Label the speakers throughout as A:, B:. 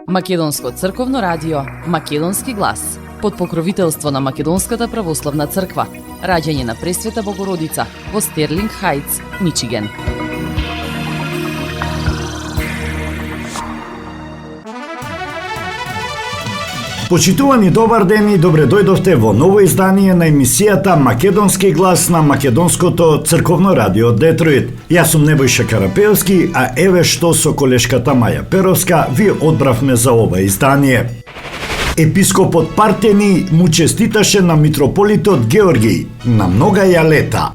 A: Македонско црковно радио, Македонски глас, под покровителство на Македонската православна црква, раѓање на Пресвета Богородица во Стерлинг Хајтс, Мичиген.
B: Почитувани, добар ден и добре дојдовте во ново издание на емисијата Македонски глас на Македонското црковно радио Детройт. Јас сум Небојша Карапеовски, а еве што со колешката Маја Перовска ви одбравме за ова издание. Епископот Партени му честиташе на митрополитот Георгиј на многа ја лета.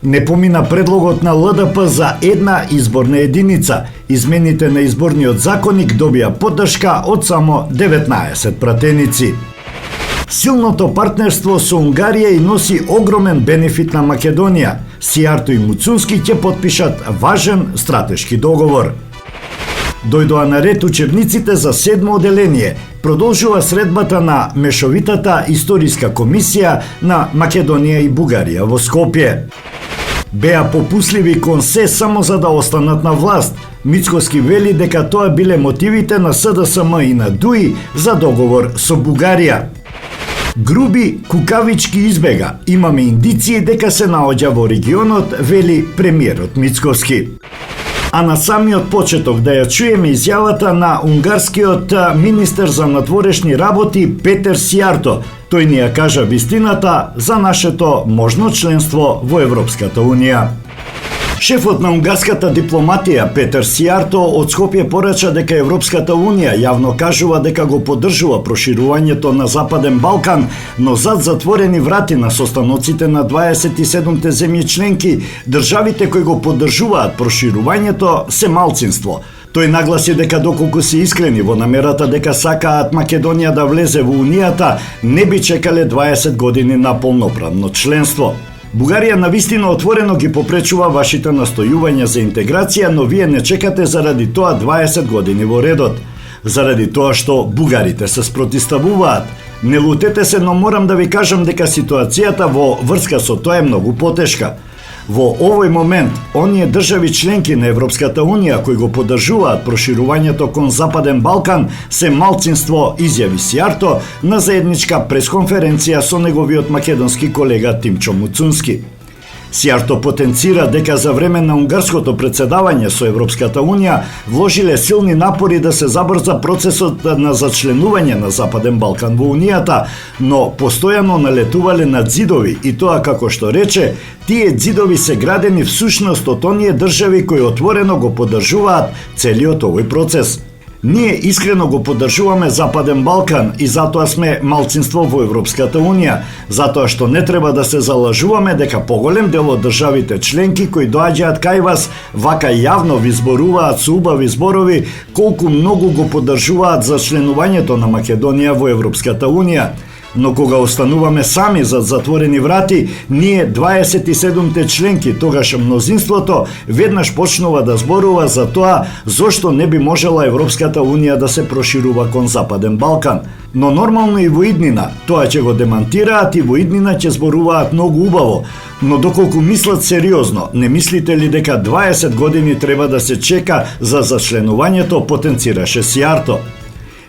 B: Не помина предлогот на ЛДП за една изборна единица. Измените на изборниот законник добија поддршка од само 19 пратеници. Силното партнерство со Унгарија и носи огромен бенефит на Македонија. Сијарто и Муцунски ќе потпишат важен стратешки договор. Дојдоа на ред учебниците за 7 оделение. Продолжува средбата на Мешовитата историска комисија на Македонија и Бугарија во Скопје. Беа попусливи кон се само за да останат на власт. Мицкоски вели дека тоа биле мотивите на СДСМ и на ДУИ за договор со Бугарија. Груби кукавички избега. Имаме индиции дека се наоѓа во регионот, вели премиерот Мицковски. А на самиот почеток да ја чуеме изјавата на унгарскиот министер за надворешни работи Петер Сијарто. Тој ни ја кажа вистината за нашето можно членство во Европската Унија. Шефот на унгарската дипломатија Петер Сијарто од Скопје порача дека Европската Унија јавно кажува дека го поддржува проширувањето на Западен Балкан, но зад затворени врати на состаноците на 27-те земји членки, државите кои го поддржуваат проширувањето се малцинство. Тој нагласи дека доколку се искрени во намерата дека сакаат Македонија да влезе во Унијата, не би чекале 20 години на полноправно членство. Бугарија навистина отворено ги попречува вашите настојувања за интеграција, но вие не чекате заради тоа 20 години во редот. Заради тоа што бугарите се спротивставуваат. Не лутете се, но морам да ви кажам дека ситуацијата во врска со тоа е многу потешка. Во овој момент, оние држави членки на Европската Унија кои го поддржуваат проширувањето кон Западен Балкан се малцинство, изјави Сијарто на заедничка пресконференција со неговиот македонски колега Тимчо Муцунски. Сијарто потенцира дека за време на унгарското председавање со Европската Унија вложиле силни напори да се забрза процесот на зачленување на Западен Балкан во Унијата, но постојано налетувале на ѕидови и тоа, како што рече, тие ѕидови се градени всушност од оние држави кои отворено го поддржуваат целиот овој процес. Ние искрено го поддржуваме Западен Балкан и затоа сме малцинство во Европската Унија, затоа што не треба да се залажуваме дека поголем дел од државите членки кои доаѓаат кај вас вака јавно ви зборуваат со убави зборови колку многу го поддржуваат за членувањето на Македонија во Европската Унија. Но кога остануваме сами зад затворени врати, ние 27-те членки, тогаш мнозинството, веднаш почнува да зборува за тоа зошто не би можела Европската Унија да се проширува кон Западен Балкан. Но нормално и во иднина, тоа ќе го демантираат и во иднина ќе зборуваат многу убаво. Но доколку мислат сериозно, не мислите ли дека 20 години треба да се чека за зачленувањето, потенцираше Сијарто.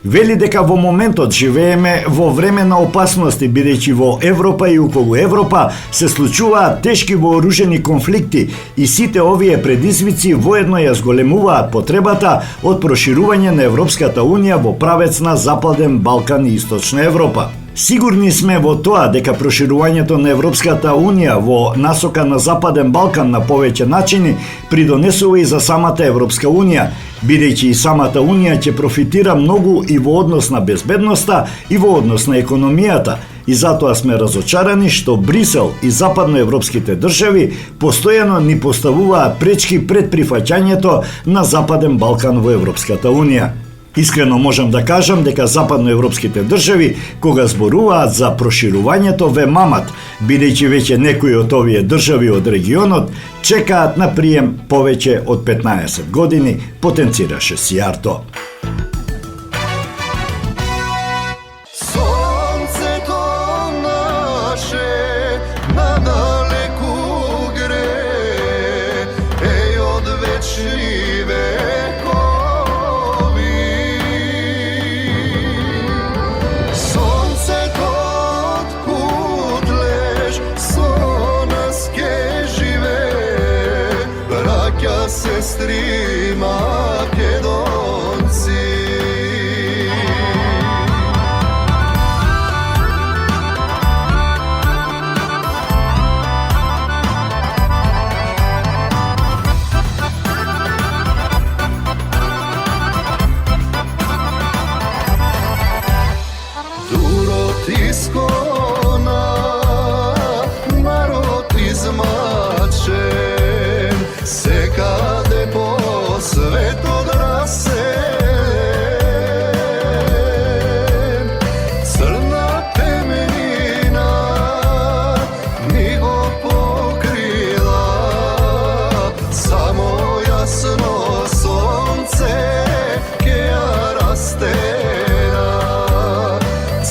B: Вели дека во моментот живееме во време на опасности, бидејќи во Европа и околу Европа се случуваат тешки вооружени конфликти и сите овие предизвици воедно ја зголемуваат потребата од проширување на Европската Унија во правец на Западен Балкан и Источна Европа. Сигурни сме во тоа дека проширувањето на Европската Унија во насока на Западен Балкан на повеќе начини придонесува и за самата Европска Унија, бидејќи и самата Унија ќе профитира многу и во однос на безбедноста и во однос на економијата. И затоа сме разочарани што Брисел и западноевропските држави постојано ни поставуваат пречки пред прифаќањето на Западен Балкан во Европската Унија. Искрено можам да кажам дека западноевропските држави, кога зборуваат за проширувањето, ве мамат, бидејќи веќе некои од овие држави од регионот чекаат на прием повеќе од 15 години, потенцираше Сијарто.
C: sestri Makedonci. Iskona, narod izmačen, sekade po svet odrasen. Crna temenina mi go pokrila, samo jasno sonce keja rastera.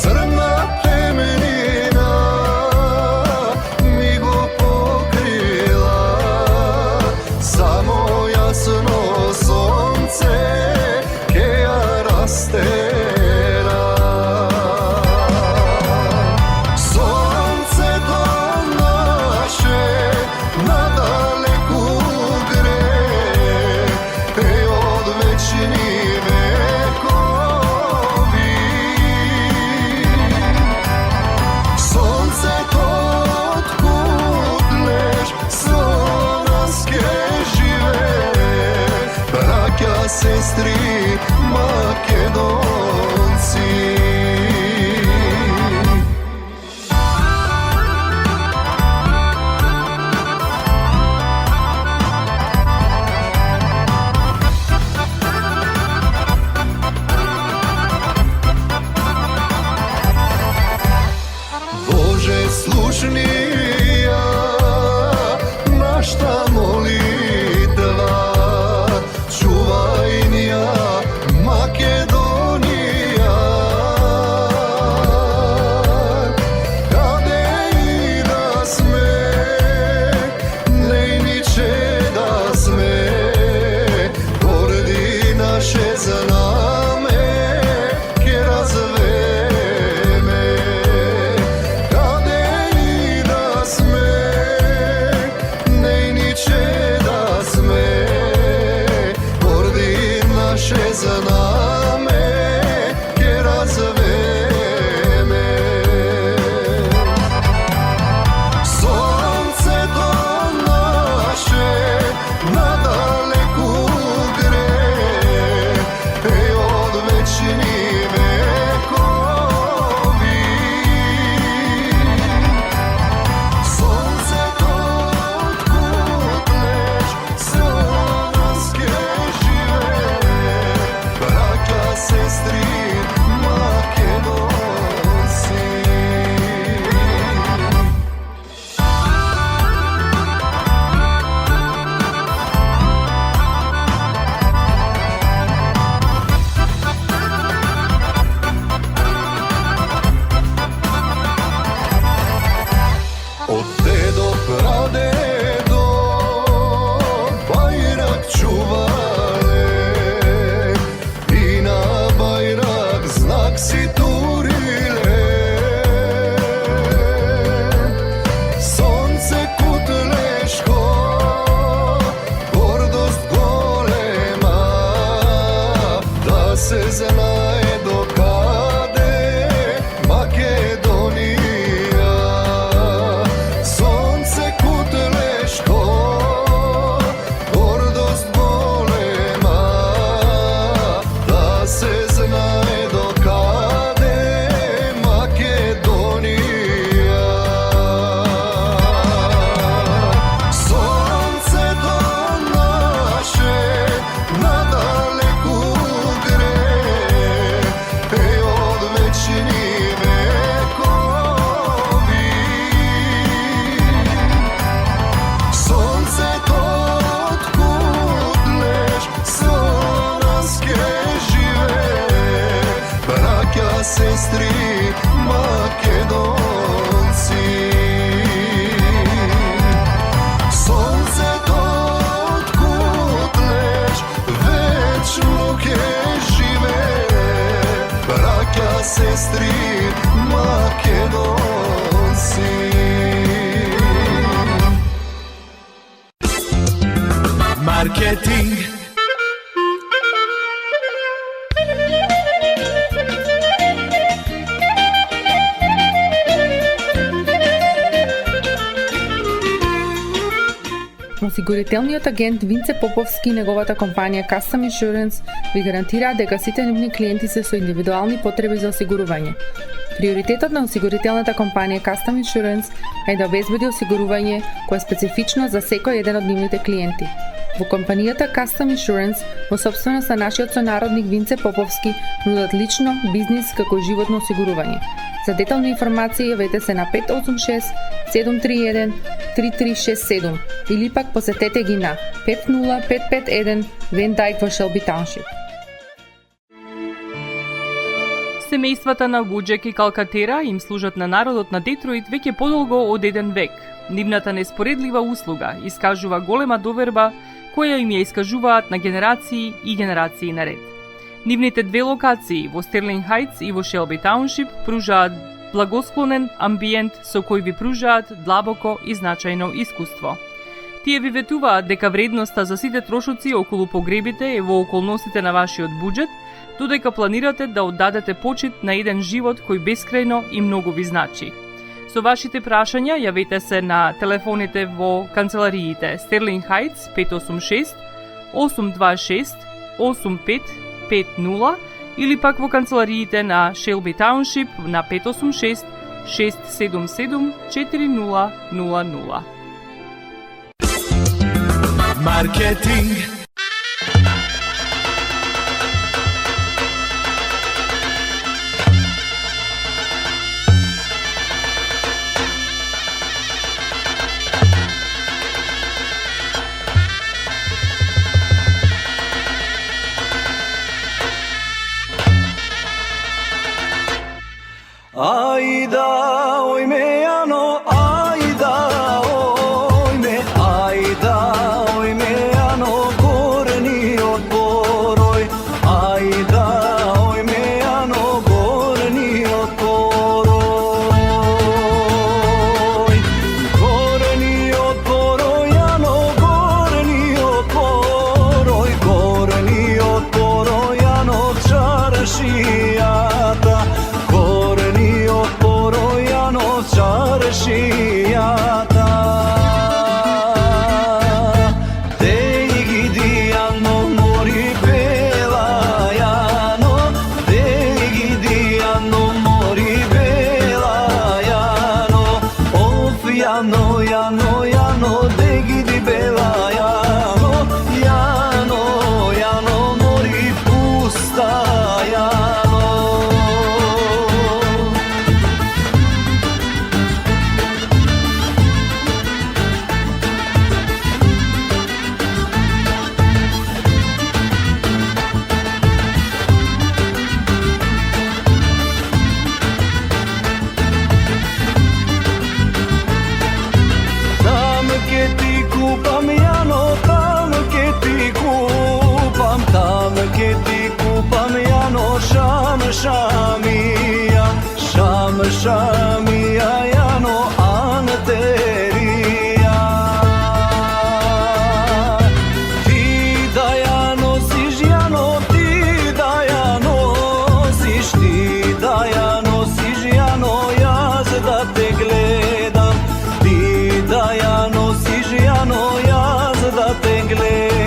C: Crna temenina mi go pokrila, samo jasno sonce keja rastera. Sonce to naše nadaleku gre, od večni vekovi. Sonce to otkud leš, slovenske žive, braća, sestri Makedonci. Bože slušnija, našta molitva, čuvajnija Makedonija. Kade i da sme, nejniče da sme, poredi naše zname, ke razveme. Kade i da sme, nejniče da sme, poredi naše zname, ke razveme. Sonce to naše nadaleku gre, od večni vekovi. Sonce to otkud leš, slovenske žive, braća, sestri Makedonci. Od dedo pradedo bajrak čuvale i na bajrak znak si turile. Sonce kutleško, gordost golema, da se znaje do kade Makedonija. Sonce kutleško, gordost golema, da se znaje do kade Makedonija. Sonce to naše nadaleku gre, od večni vekovi. Sonce to otkud leš, slovenske žive, braća, sestri Makedonci. Sonce to otkud leš, večno ke žive, braća, sestri Makedonci.
D: Marketing Осигурителниот агент Винце Поповски и неговата компанија Custom Insurance ви гарантираат дека сите нивни клиенти се со индивидуални потреби за осигурување. Приоритетот на осигурителната компанија Custom Insurance е да обезбеди осигурување кое е специфично за секој еден од нивните клиенти. Во компанијата Custom Insurance, во собственост на нашиот сонародник Винце Поповски, нудат лично, бизнис како и животно осигурување. За детални информации јавете се на 586 731 3367 или пак посетете ги на 50551 Van Dyke во Shelby Township.
E: Семејствата на Вуџек и Калкатера им служат на народот на Детройт веќе подолго од еден век. Нивната неспоредлива услуга искажува голема доверба која им ја искажуваат на генерации и генерации наред. Нивните две локации во Стерлинг Хајтс и во Шелби Тауншип пружаат благосклонен амбиент со кој ви пружаат длабоко и значајно искуство. Тие ви ветуваат дека вредноста за сите трошоци околу погребите е во околностите на вашиот буџет, додека планирате да оддадете почит на еден живот кој бескрајно и многу ви значи. Со вашите прашања јавете се на телефоните во канцелариите Стерлинг Хајтс 586 826 8550 или пак во канцелариите на Шелби Тауншип на 586 677 4000.
C: Маркетинг.
F: Ајда, ој ме јано, ајда, ој ме, ајда, ој ме јано, горниот порој. Ајда, ој ме јано, горниот порој. Горниот порој, јано, горниот порој. Горниот порој, јано, чаршијата. Чаршијата Деги дијано мори бела јано Деги дијано мори бела јано Оф јано, јано, јано Деги ди бела јано Јано, јано мори пуста јано Шамија, шамија, јано антерија. Ти да ја носиш, јано, ти да ја носиш, ти да ја носиш, јано, јас да те гледам. Ти да ја носиш, јано, јас да те гледам.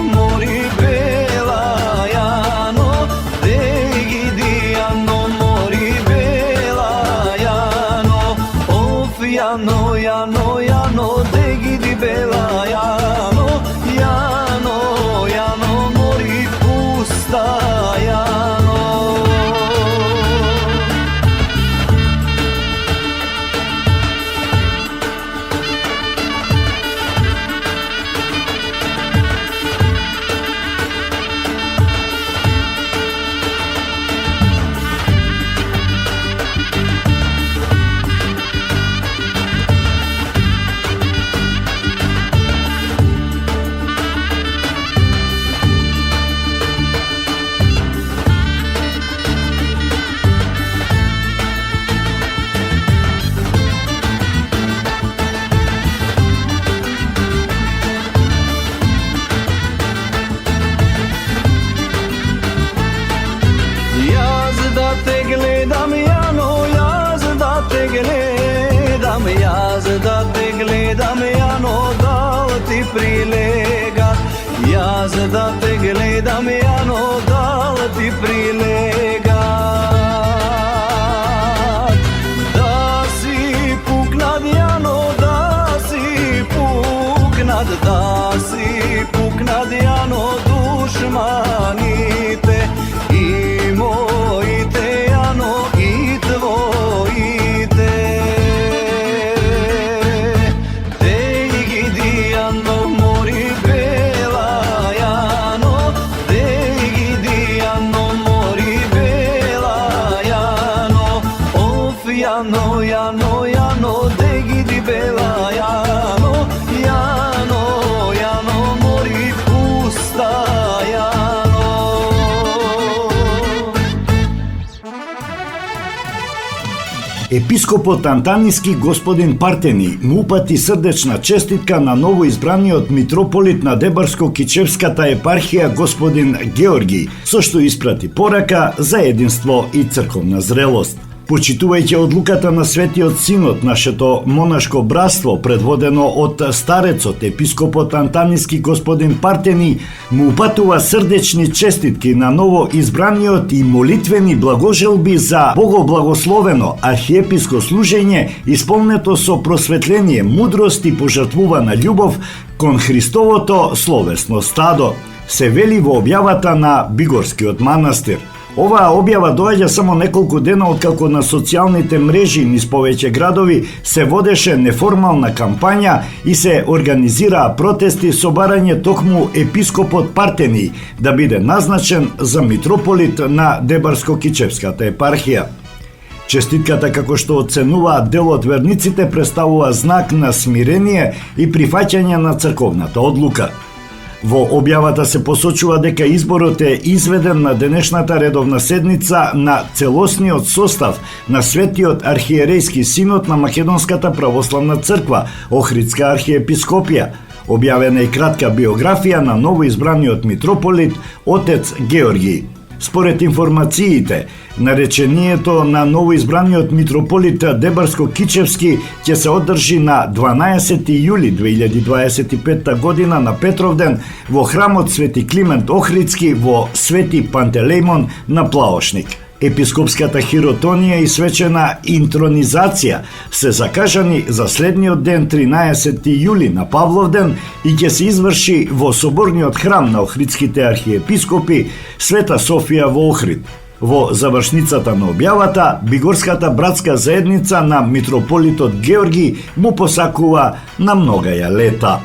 F: Мори бела јано, прилегат. Јас да те гледам, Јано, дал ти прилегат. Да си пукнат, Јано, да си пукнат, да си пукнат, Јано, душманите и моите, Јано, и твоите. Јано, Јано, де гиди бела, Јано, Јано, Јано, мори пуста, Јано.
B: Епископот Антаниски господин Партени му упати срдечна честитка на новоизбраниот митрополит на Дебарско-Кичевската епархија господин Георги, со што испрати порака за единство и црковна зрелост. Почитувајќи одлуката на Светиот Синод, нашето монашко братство, предводено од старецот, епископот Антаниски господин Партени, му упатува срдечни честитки на ново избраниот и молитвени благожелби за богоблагословено архиеписко служење, исполнето со просветление, мудрост и пожртвувана љубов кон Христовото словесно стадо, се вели во објавата на Бигорскиот манастир. Оваа објава доаѓа само неколку дена откако на социјалните мрежи низ повеќе градови се водеше неформална кампања и се организираа протести со барање токму епископот Партени да биде назначен за митрополит на Дебарско-Кичевската епархија. Честитката, како што оценуваат дел од верниците, представува знак на смирение и прифаќање на црковната одлука. Во објавата се посочува дека изборот е изведен на денешната редовна седница на целосниот состав на Светиот архиерејски синод на Македонската православна црква, Охридска архиепископија. Објавена и кратка биографија на новоизбраниот митрополит отец Георги. Според информациите, наречението на новоизбраниот митрополит Дебарско-Кичевски ќе се одржи на 12 јули 2025 година на Петровден во храмот Свети Климент Охридски во Свети Пантелејмон на Плаошник. Епископската хиротонија и свечена интронизација се закажани за следниот ден 13 јули на Павловден и ќе се изврши во соборниот храм на Охридските архиепископи Света Софија во Охрид. Во завршницата на објавата, Бигорската братска заедница на митрополитот Георги му посакува на многаја лета.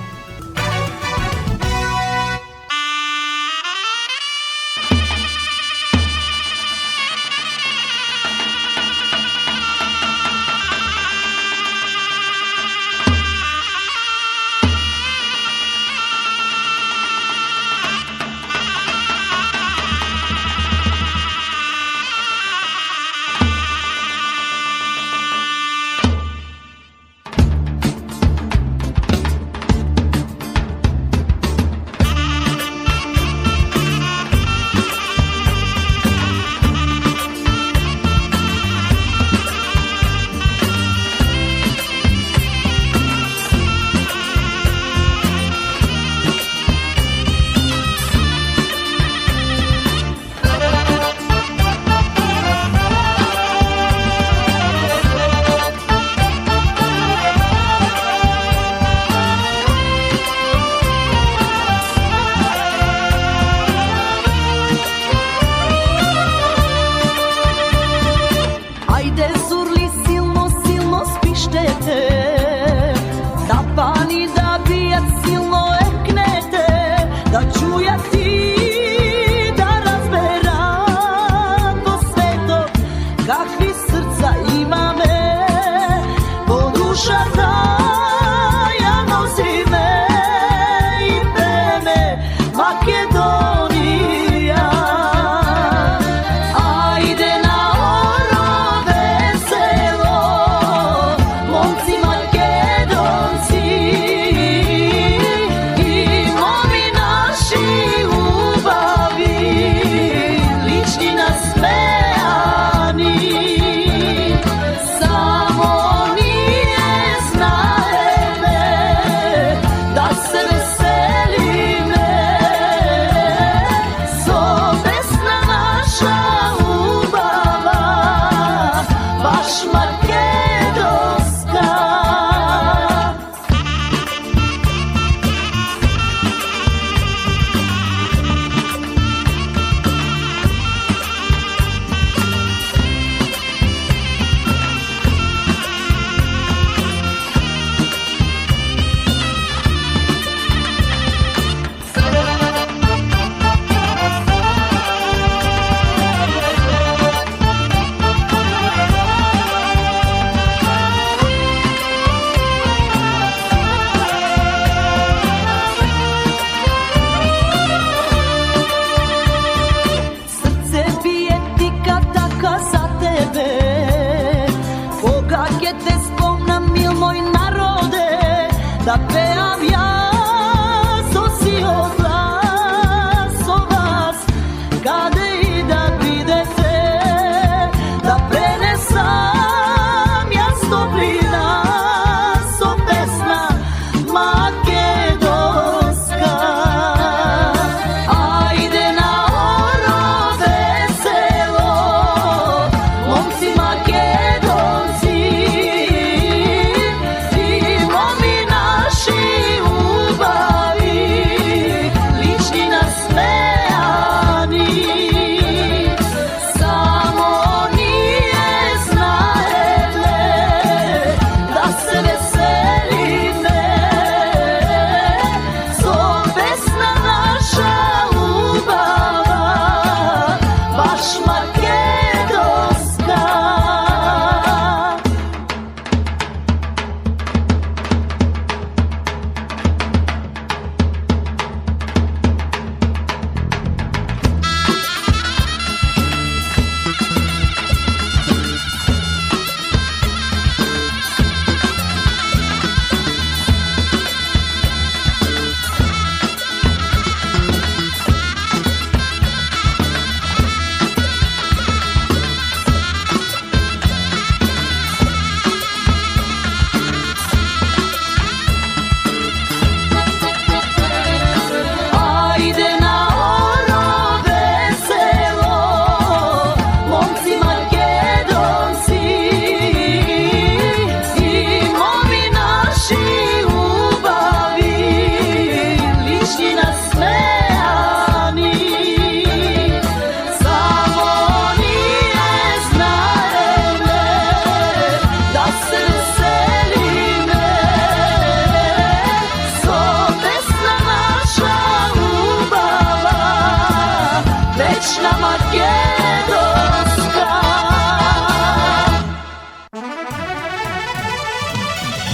F: da peam jaz osio glas o vas, kade i da pridete, da prenesam jaz toplina so pesna makedonska. Ajde na oro veselo, momci makedonci, i momi naši ubavi, lični nasmejani. Samo nije znaele da se veselime, so pesna naša ljubava, baš makedonska. Ajde na oro veselo, momci makedonci, i momi naši ubavi, lični nasmejani. Samo nije znaele da se veselime, so pesna naša ljubava, večna makedonska.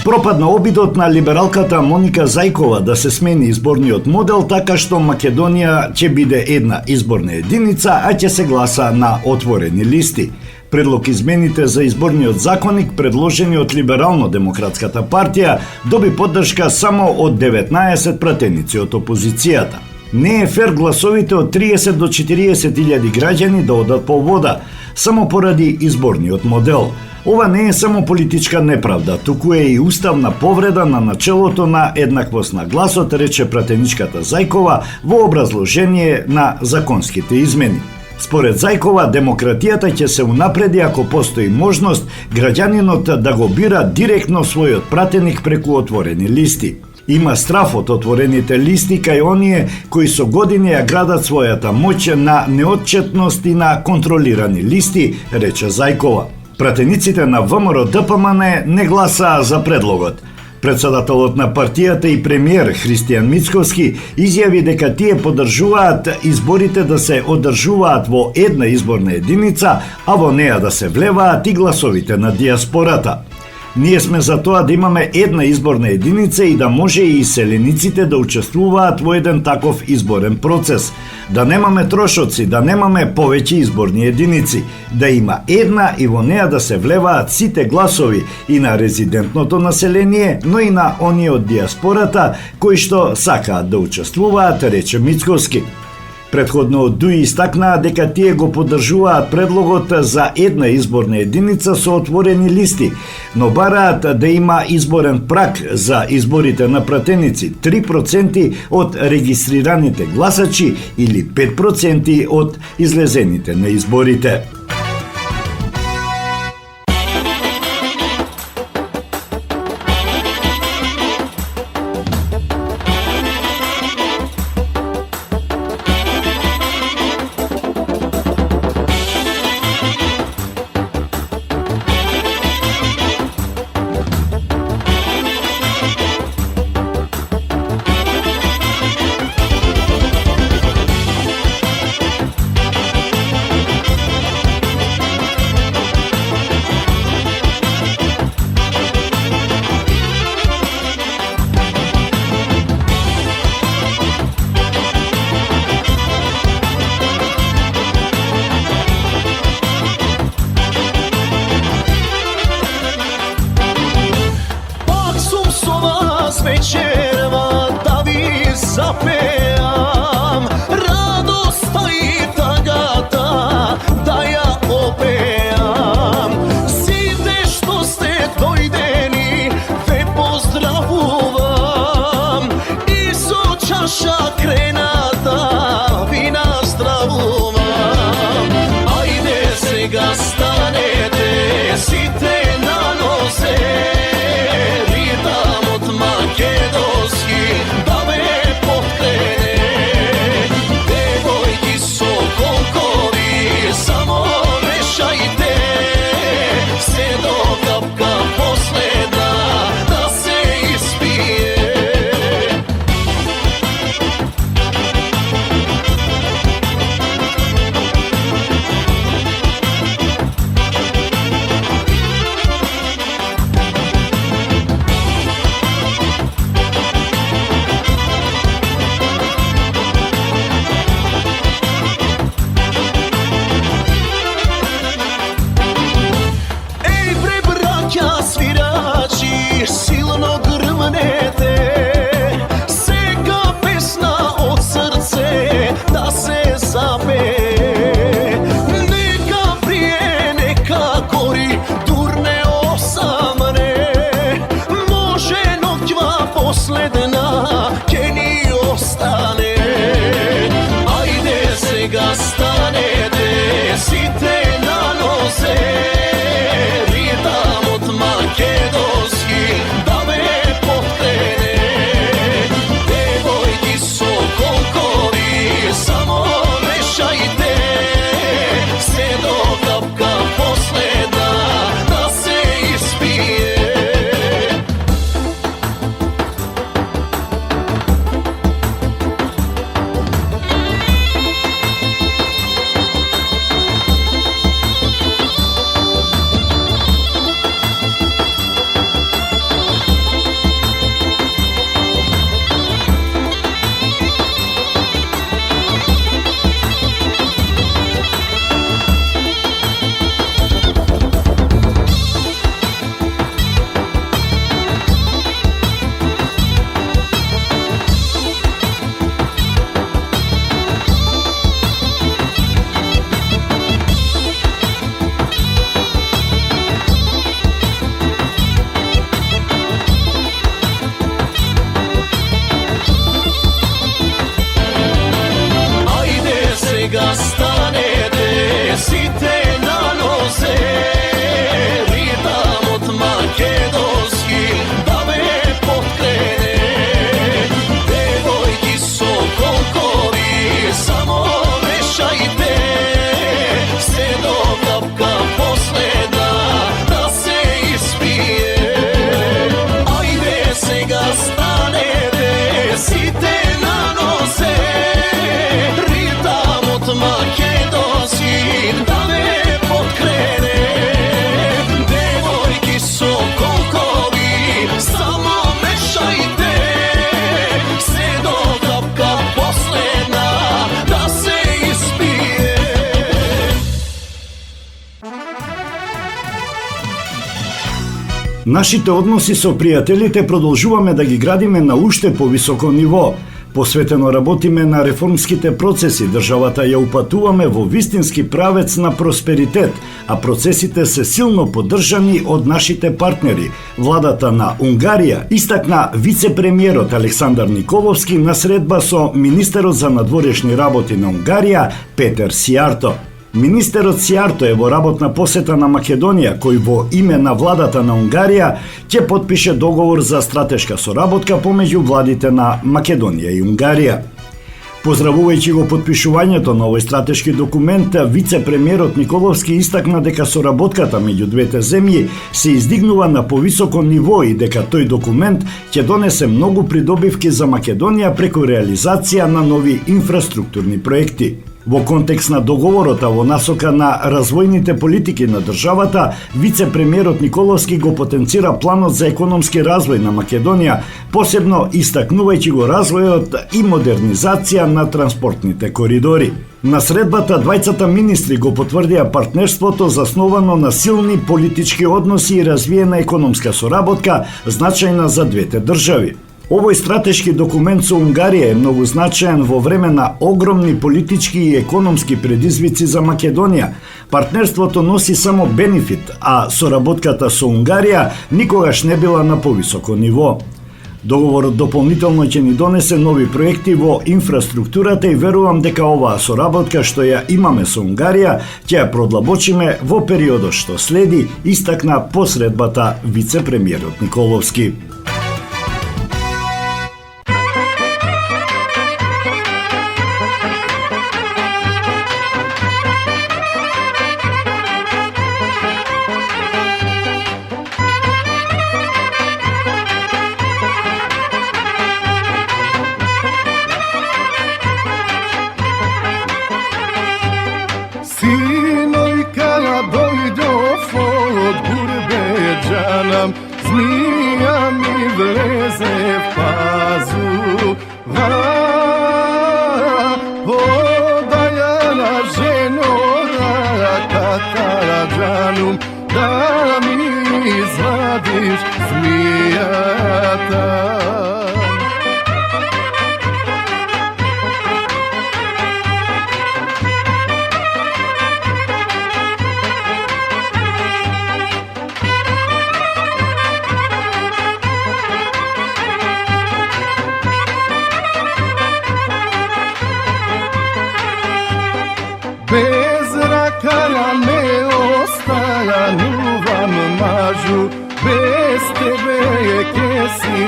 B: Пропадна обидот на либералката Моника Зајкова да се смени изборниот модел така што Македонија ќе биде една изборна единица, а ќе се гласа на отворени листи. Предлог измените за изборниот законник, предложени од Либерално-демократската партија, доби поддршка само од 19 пратеници од опозицијата. Не е фер гласовите од 30 до 40 илјади граѓани да одат по вода, само поради изборниот модел. Ова не е само политичка неправда, туку е и уставна повреда на начелото на еднаквост на гласот, рече пратеничката Зајкова во образложение на законските измени. Според Зајкова, демократијата ќе се унапреди ако постои можност граѓанинот да го бира директно својот пратеник преку отворени листи. Има страф од отворените листи кај оние кои со години ја градат својата моќ на неотчетност и на контролирани листи, рече Зајкова. Пратениците на ВМРО ДПМН не гласаа за предлогот. Председателот на партијата и премиер Христијан Мицковски изјави дека тие поддржуваат изборите да се одржуваат во една изборна единица, а во неа да се влеваат и гласовите на диаспората. Ние сме за тоа да имаме една изборна единица и да може и иселениците да учествуваат во еден таков изборен процес. Да немаме трошоци, да немаме повеќе изборни единици, да има една и во неа да се влеваат сите гласови и на резидентното население, но и на оние од диаспората кои што сакаат да учествуваат, рече Мицковски. Предходно Дуи истакнаа дека тие го поддржуваат предлогот за една изборна единица со отворени листи, но бараат да има изборен праг за изборите на пратеници 3% од регистрираните гласачи или 5% од излезените на изборите.
F: запеам, радоста и тагата да ја опеам. Сите што сте дојдени, ве поздравувам и со чаша крената ви наздравувам. Ајде сега станете сите на нозе, ритамот македонски да ве подкрене. Девојки со конкови само мешајте, се до капка последна да се испие. Еј бре браќа свирачи, силно грмнете, сега песна од срце да се запее. Нека прие, нека гори, дур не осамне, може ноќва последна ќе ни остане. Ајде сега станете сите на нозе, ритамот македонски да ве подкрене. Девојки со конкови само мешајте, се до капка последна да се испие. Ајде сега станете сите на нозе, ритамот македонски да ве подкрене. Девојки со конкови само мешајте, се до капка последна да се испие. Ајде сега станете сите на нозе, ритамот македонски да ве подкрене. Девојки со конкови само мешајте, се до капка последна да се испие.
B: Нашите односи со пријателите продолжуваме да ги градиме на уште повисоко ниво. Посветено работиме на реформските процеси, државата ја упатуваме во вистински правец на просперитет, а процесите се силно поддржани од нашите партнери. Владата на Унгарија истакна вице-премиерот Александар Николовски на средба со министерот за надворешни работи на Унгарија Петер Сијарто. Министерот Сијарто е во работна посета на Македонија, кој во име на владата на Унгарија ќе потпише договор за стратешка соработка помеѓу владите на Македонија и Унгарија. Поздравувајќи го потпишувањето на овој стратешки документ, вице-премиерот Николовски истакна дека соработката меѓу двете земји се издигнува на повисоко ниво и дека тој документ ќе донесе многу придобивки за Македонија преку реализација на нови инфраструктурни проекти. Во контекст на договорот, а во насока на развојните политики на државата, вице-премиерот Николовски го потенцира планот за економски развој на Македонија, посебно истакнувајќи го развојот и модернизација на транспортните коридори. На средбата двајцата министри го потврдија партнерството засновано на силни политички односи и развиена економска соработка, значајна за двете држави. Овој стратешки документ со Унгарија е многу значаен во време на огромни политички и економски предизвици за Македонија. Партнерството носи само бенефит, а соработката со Унгарија никогаш не била на повисоко ниво. Договорот дополнително ќе ни донесе нови проекти во инфраструктурата и верувам дека оваа соработка што ја имаме со Унгарија ќе ја продлабочиме во периодот што следи, истакна посредбата вице-премиерот Николовски.
C: Zmija mi vleze v pazu, podajala ženora katarađanu, da mi izvadiš zmijata. Bez rakaja ne ostajanuvam mažu, bez tebe je kesi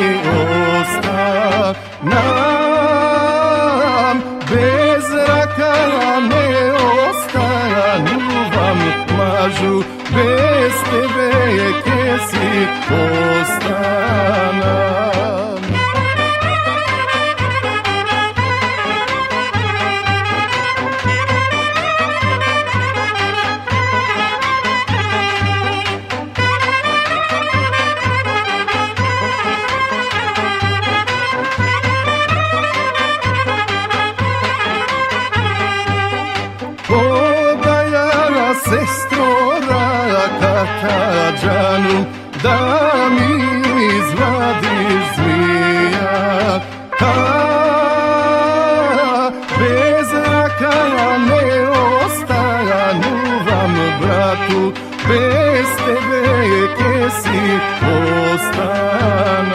C: ostanam. Bez rakaja ne ostajanuvam mažu, bez tebe je kesi ostanam. Sestrora katarađanu, da mi izvadiš zmijata. Bez rakaja ne ostajanuvam bratu, bez tebe je kesi ostanam.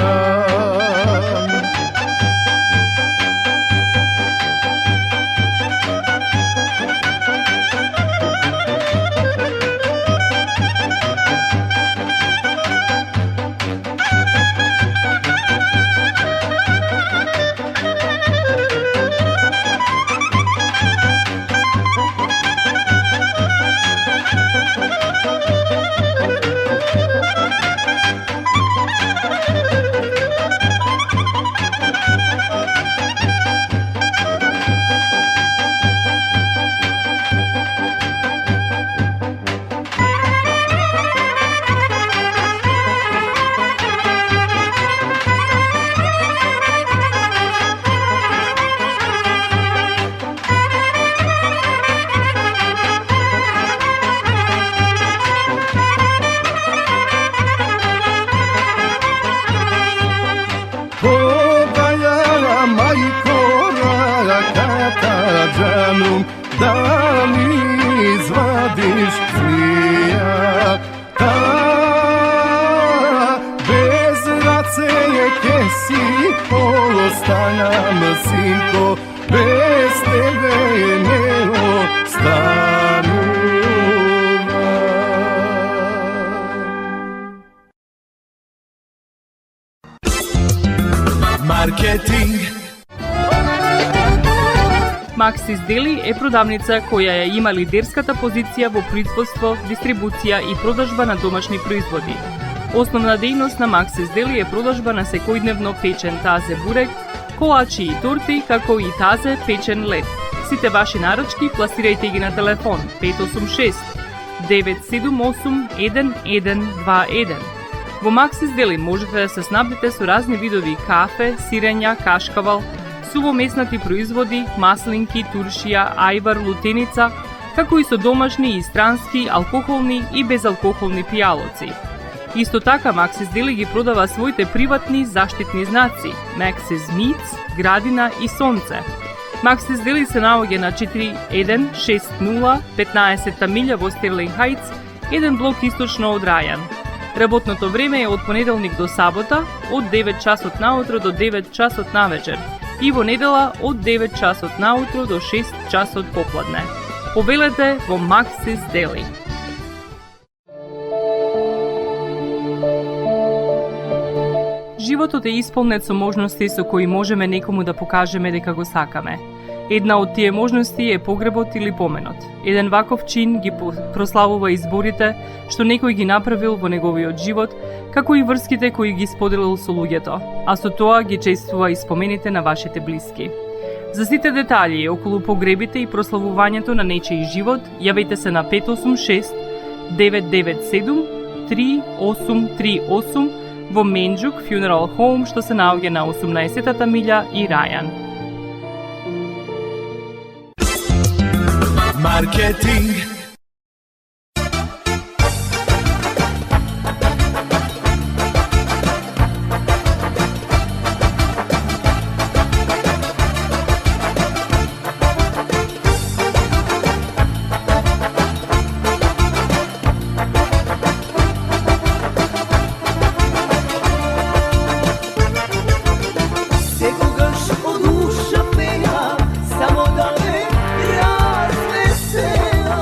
C: Da mi izvadiš zmijata. Bez race je kesi ostanam sinko, bez tebe ne ostanuvam.
F: Маркетинг.
E: Максис Дели е продавница која ја има лидерската позиција во производство, дистрибуција и продажба на домашни производи. Основна дејност на Максис Дели е продажба на секојдневно печен тазе бурек, колачи и торти, како и тазе печен лед. Сите ваши наручки пласирајте ги на телефон 586 978 1121. Во Максис Дели можете да се снабдите со разни видови кафе, сирења, кашкавал, сувомеснати производи, маслинки, туршија, ајвар, лутеница, како и со домашни и странски, алкохолни и безалкохолни пијалоци. Исто така, Maxis Deli ги продава своите приватни заштитни знаци Maxis Meats, Градина и Сонце. Maxis Deli се наоѓа на 4160 15-та милја во Стерлинг Хајтс, еден блок источно од Рајан. Работното време е од понеделник до сабота, од 9 часот наутро до 9 часот навечер и во недела од 9 часот наутро до 6 часот попладне. Побелете во Maxis Deli. Животот е исполнет со можности со кои можеме некому да покажеме дека го сакаме. Една од тие можности е погребот или поменот. Еден ваков чин ги прославува изборите што некој ги направил во неговиот живот, како и врските кои ги споделил со луѓето, а со тоа ги чествува и спомените на вашите блиски. За сите детали околу погребите и прославувањето на нечиј живот, јавете се на 586 997 3838 во Менџук Funeral Home, што се наоѓа на 18-та милја и Рајан.
C: Маркетинг.
F: Секогаш од душа пеа, само да ме развесела.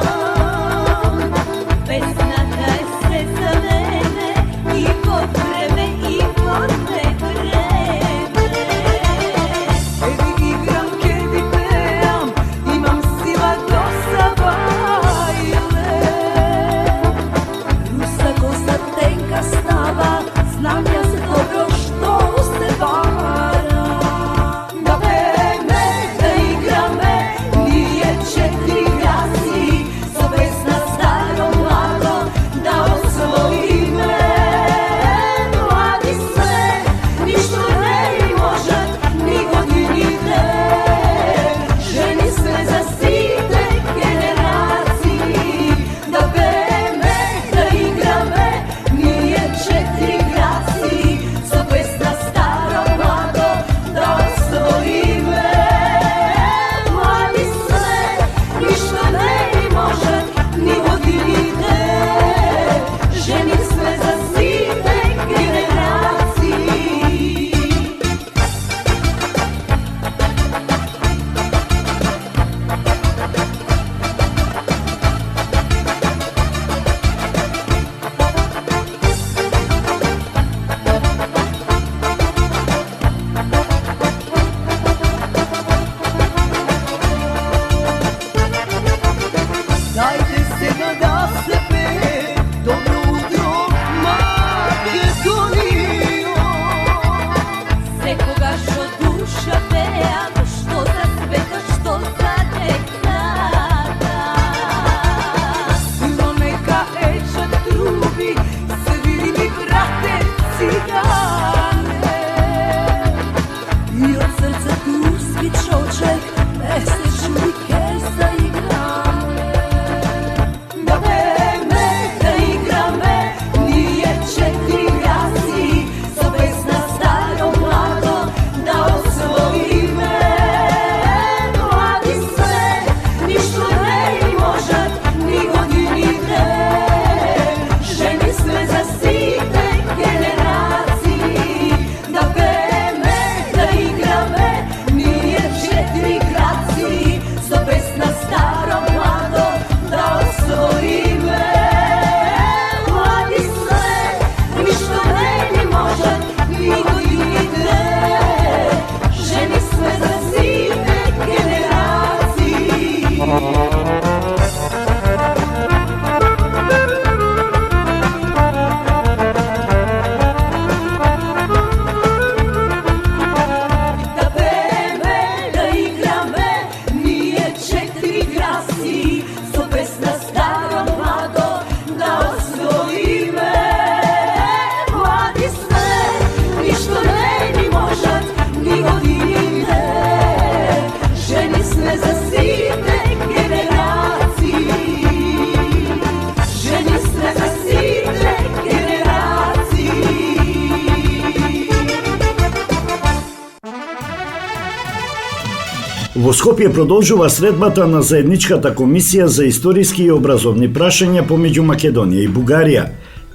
B: Во Скопје продолжува средбата на заедничката комисија за историски и образовни прашања помеѓу Македонија и Бугарија.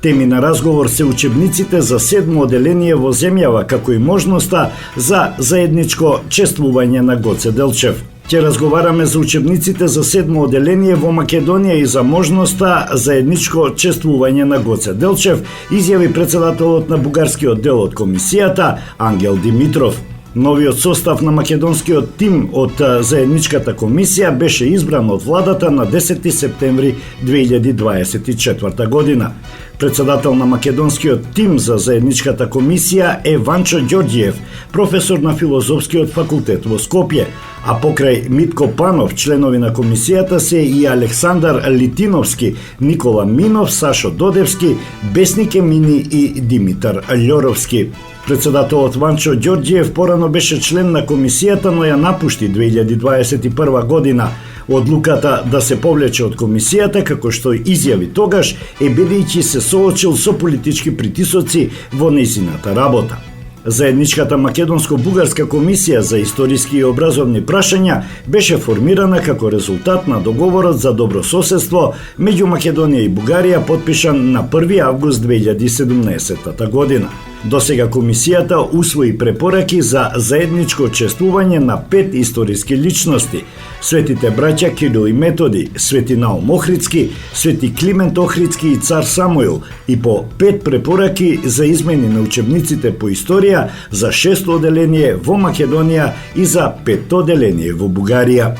B: Теми на разговор се учебниците за 7 оделение во земјава, како и можноста за заедничко чествување на Гоце Делчев. Ќе разговараме за учебниците за 7 оделение во Македонија и за можноста заедничко чествување на Гоце Делчев, изјави председателот на бугарскиот дел од комисијата Ангел Димитров. Новиот состав на македонскиот тим од заедничката комисија беше избран од владата на 10 септември 2024 година. Председател на македонскиот тим за заедничката комисија е Ванчо Ѓорѓиев, професор на Филозофскиот факултет во Скопје, а покрај Митко Панов, членови на комисијата се и Александар Литиновски, Никола Минов, Сашо Додевски, Бесник Емини и Димитар Љоровски. Председателот Ванчо Ѓорѓиев порано беше член на комисијата, но ја напушти 2021 година. Одлуката да се повлече од комисијата, како што изјави тогаш, е бидејќи се соочил со политички притисоци во нејзината работа. Заедничката македонско-бугарска комисија за историски и образовни прашања беше формирана како резултат на договорот за добрососедство меѓу Македонија и Бугарија, потпишан на 1 август 2017 година. Досега комисијата усвои препораки за заедничко чествување на 5 историски личности: светите браќа Кирил и Методи, Свети Наум Охридски, Свети Климент Охридски и цар Самуил, и по 5 препораки за измени на учебниците по историја за 6 оделение во Македонија и за 5 оделение во Бугарија.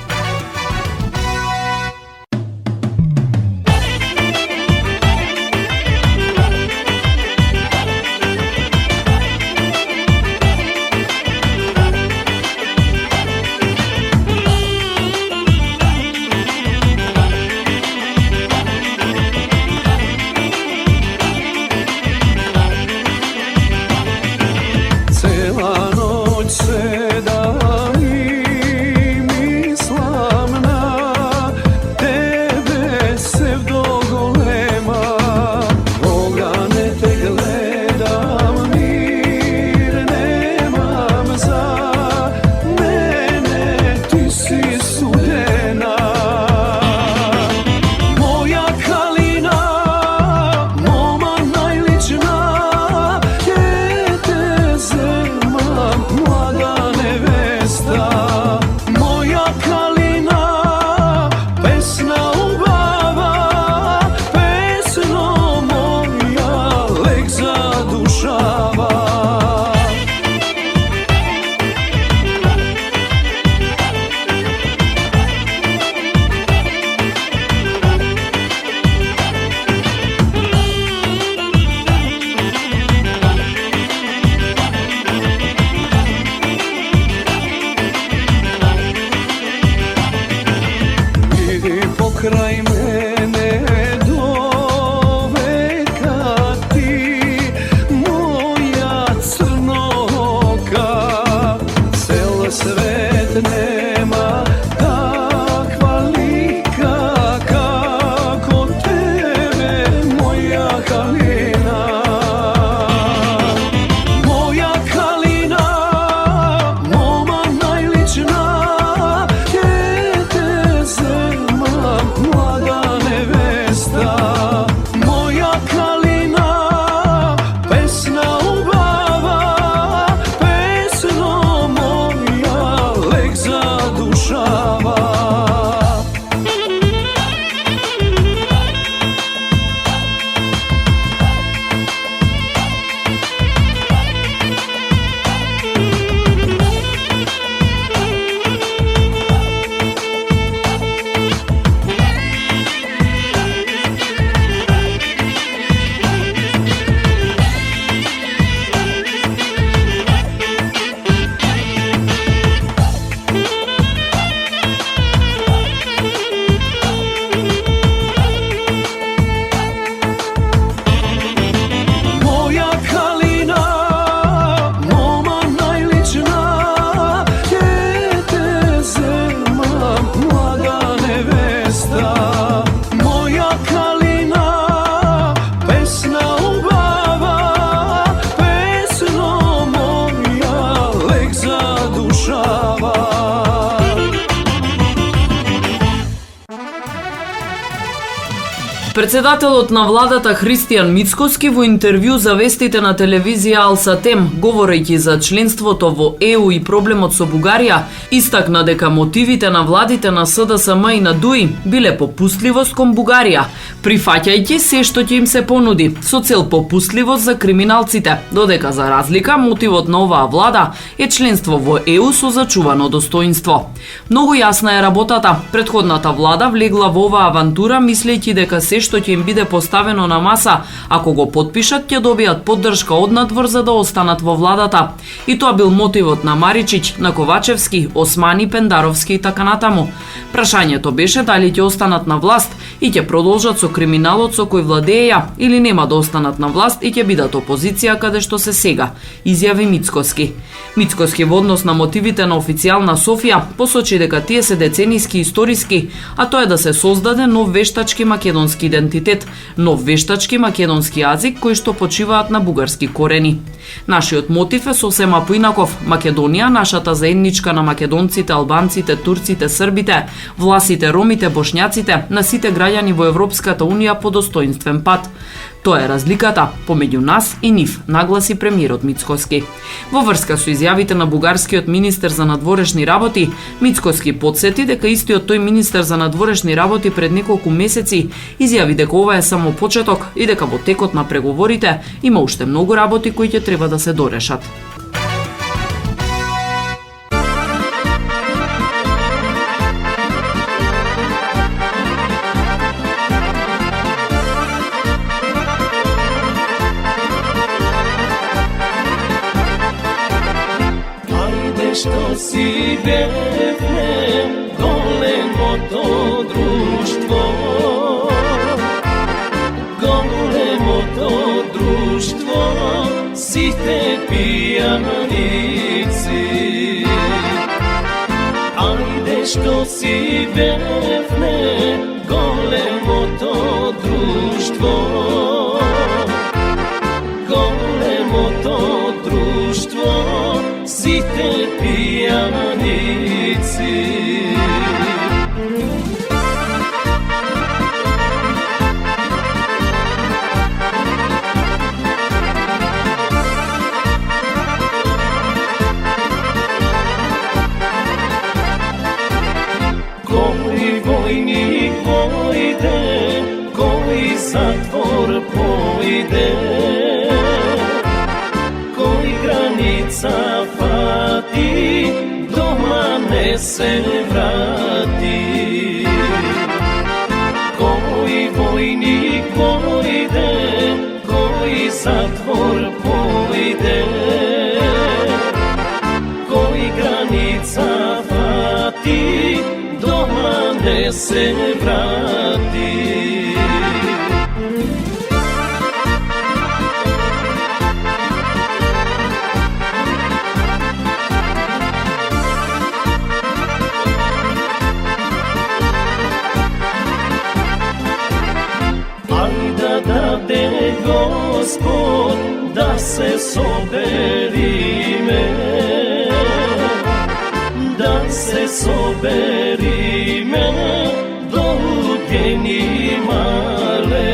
F: Цела ноќ седам и мислам
A: Председателот на владата Христијан Мицкоски во интервју за вестите на телевизија Алсатем, говорејќи за членството во ЕУ и проблемот со Бугарија, истакна дека мотивите на владите на СДСМ и на ДУИ биле попустливост кон Бугарија, прифаќајќи се што ќе им се понуди, со цел попустливост за криминалците, додека за разлика мотивот на оваа влада е членство во ЕУ со зачувано достоинство. Многу јасна е работата. Претходната влада влегла во оваа авантура мислејќи дека се што ќе им биде поставено на маса, ако го потпишат, ќе добијат поддршка од надвор за да останат во владата. И тоа бил мотивот на Маричич, на Ковачевски, Османи, Пендаровски и така натаму. Прашањето беше дали ќе останат на власт и ќе продолжат со криминалот со кој владееја или нема да останат на власт и ќе бидат опозиција каде што се сега, изјави Мицкоски. Мицкоски во однос на мотивите на официјална Софија посочи дека тие се деценијски историски, а тоа е да се создаде нов вештачки македонски идентитет, нов вештачки македонски јазик кои што почиваат на бугарски корени. Нашиот мотив е сосема поинаков. Македонија, нашата заедничка на македонците, албанците, турците, србите, власите, ромите, бошњаците, на сите граѓани во Европската унија по достоинствен пат. Тоа е разликата помеѓу нас и нив, нагласи премиерот Мицкоски. Во врска со изјавите на бугарскиот министер за надворешни работи, Мицкоски потсети дека истиот тој министер за надворешни работи пред неколку месеци изјави дека ова е само почеток и дека во текот на преговорите има уште многу работи кои ќе треба да се дорешат.
F: Што си бевне големото друштво, големото друштво, сите пијаници. Ајде што си бевне големото друштво, големото друштво, сите пијаници. Кој војник појде, кој затвор појде, кој граница фати, дома не се врати. Кој војник појде, кој затвор појде, кој граница фати, дома не се врати. Даде Господ да се собериме, да се собериме до луѓени мале.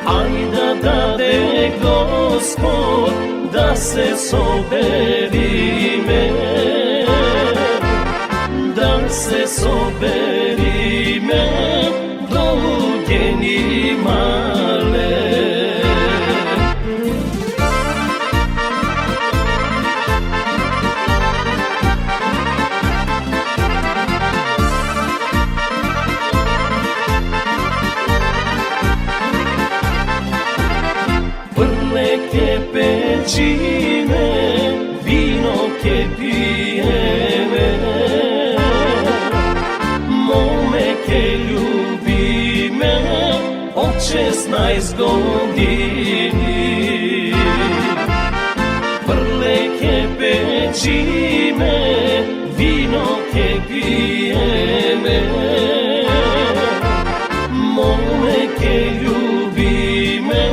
F: Ајде даде Господ да се собериме, да се собериме до луѓени мале. Прне ке печиме, вино ке пиеме, моме ке љубиме од 16 години. Прне ке печиме, вино ке пиеме, моме ке љубиме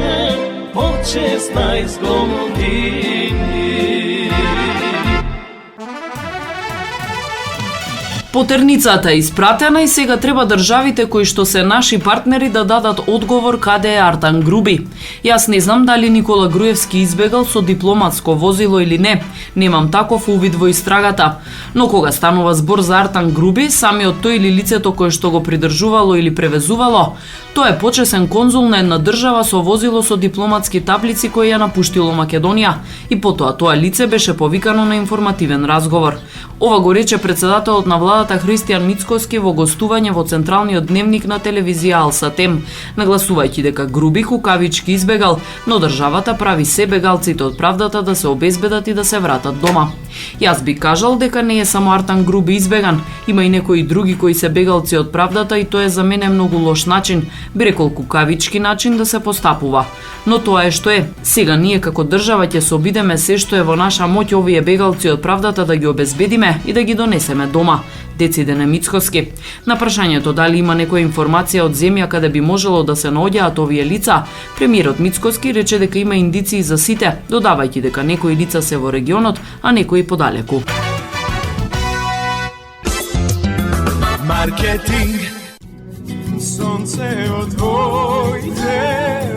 F: од 16 години.
A: Потерницата е испратена и сега треба државите кои што се наши партнери да дадат одговор каде е Артан Груби. Јас не знам дали Никола Груевски избегал со дипломатско возило или не. Немам таков увид во истрагата. Но кога станува збор за Артан Груби, самиот тој или лицето кое што го придржувало или превезувало, тоа е почесен конзул на една држава со возило со дипломатски таблици кој ја напуштило Македонија и потоа тоа лице беше повикано на информативен разговор. Ова го рече председателот на владата Христијан Мицкоски во гостување во централниот дневник на телевизија Алсатем, нагласувајќи дека Груби кукавички избегал, но државата прави се бегалците од правдата да се обезбедат и да се вратат дома. Јас би кажал дека не е само Артан Груби избеган, има и некои други кои се бегалци од правдата и тоа е за мене многу лош начин, би рекол кукавички начин да се постапува. Но тоа е што е. Сега ние како држава ќе се обидеме се што е во наша моќ овие бегалци од правдата да ги обезбедиме и да ги донесеме дома, дециде на Мицкоски. На прашањето дали има некоја информација од земја каде би можело да се наоѓаат овие лица, премиерот Мицкоски рече дека има индиции за сите, додавајќи дека некои лица се во регионот, а некои подалеку.
C: Маркетинг, сонце од твоите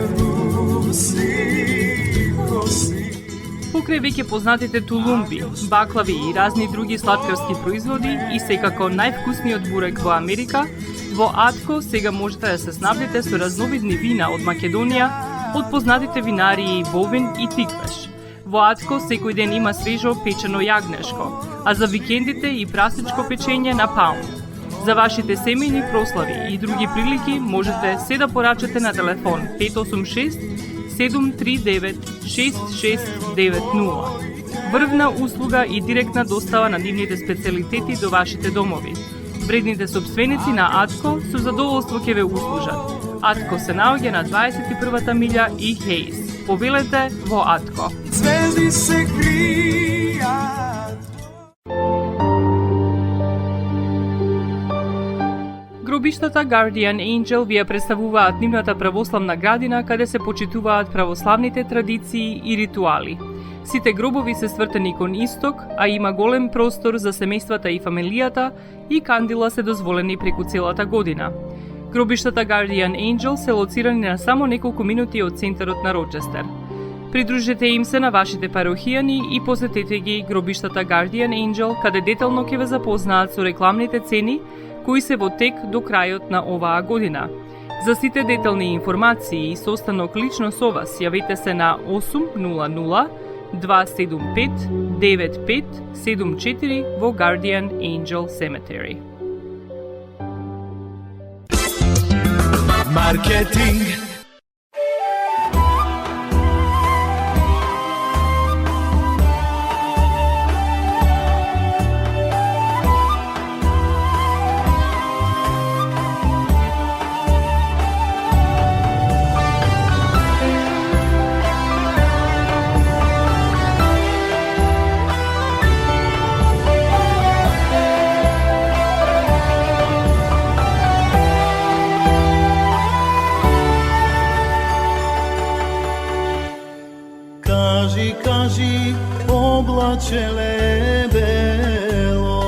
C: руси коси.
E: Покрај веќе познатите тулумби, баклави и разни други сладкарски производи и секако највкусниот бурек во Америка, во Атко сега можете да се снабдите со разновидни вина од Македонија, од познатите винарии Бовин и Тиквеш. Во Атко секој ден има свежо печено јагнешко, а за викендите и прасечко печење на паун. За вашите семејни прослави и други прилики можете се да порачате на телефон 586 739 6690. Врвна услуга и директна достава на нивните специјалитети до вашите домови. Вредните сопственици на Атко со задоволство ќе ве услужат. Атко се наоѓа на 21-та милја и Хейс. Повелете во Атко.
C: Звезди се кријат.
E: Гробиштата Guardian Angel ви ја представуваат нивната православна градина каде се почитуваат православните традиции и ритуали. Сите гробови се свртени кон исток, а има голем простор за семејствата и фамилијата и кандила се дозволени преку целата година. Гробиштата Guardian Angel се лоцирани на само неколку минути од центарот на Рочестер. Придружете им се на вашите парохијани и посетете ги гробиштата Guardian Angel, каде детално ќе ве запознаат со рекламните цени кои се во тек до крајот на оваа година. За сите детални информации и состанок лично со вас, јавете се на 800 275 9574 во Guardian Angel Cemetery.
C: Маркетинг. Кажи, облачеле бело,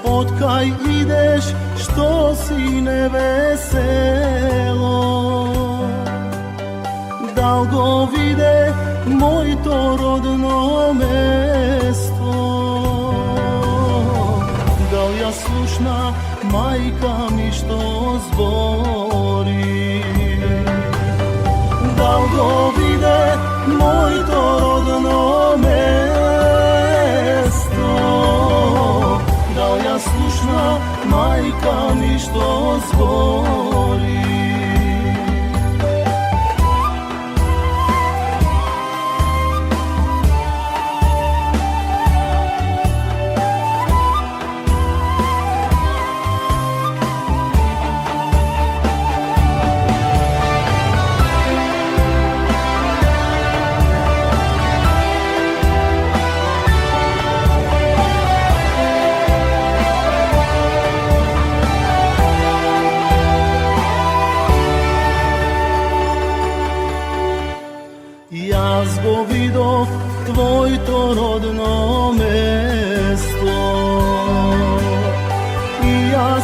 C: од кај идеш, што си невесело. Дал го виде моето родно место, дал ја слушна мајка ми што збори. Дал го виде моето родно место, дал ја слушна мајка ми што збори.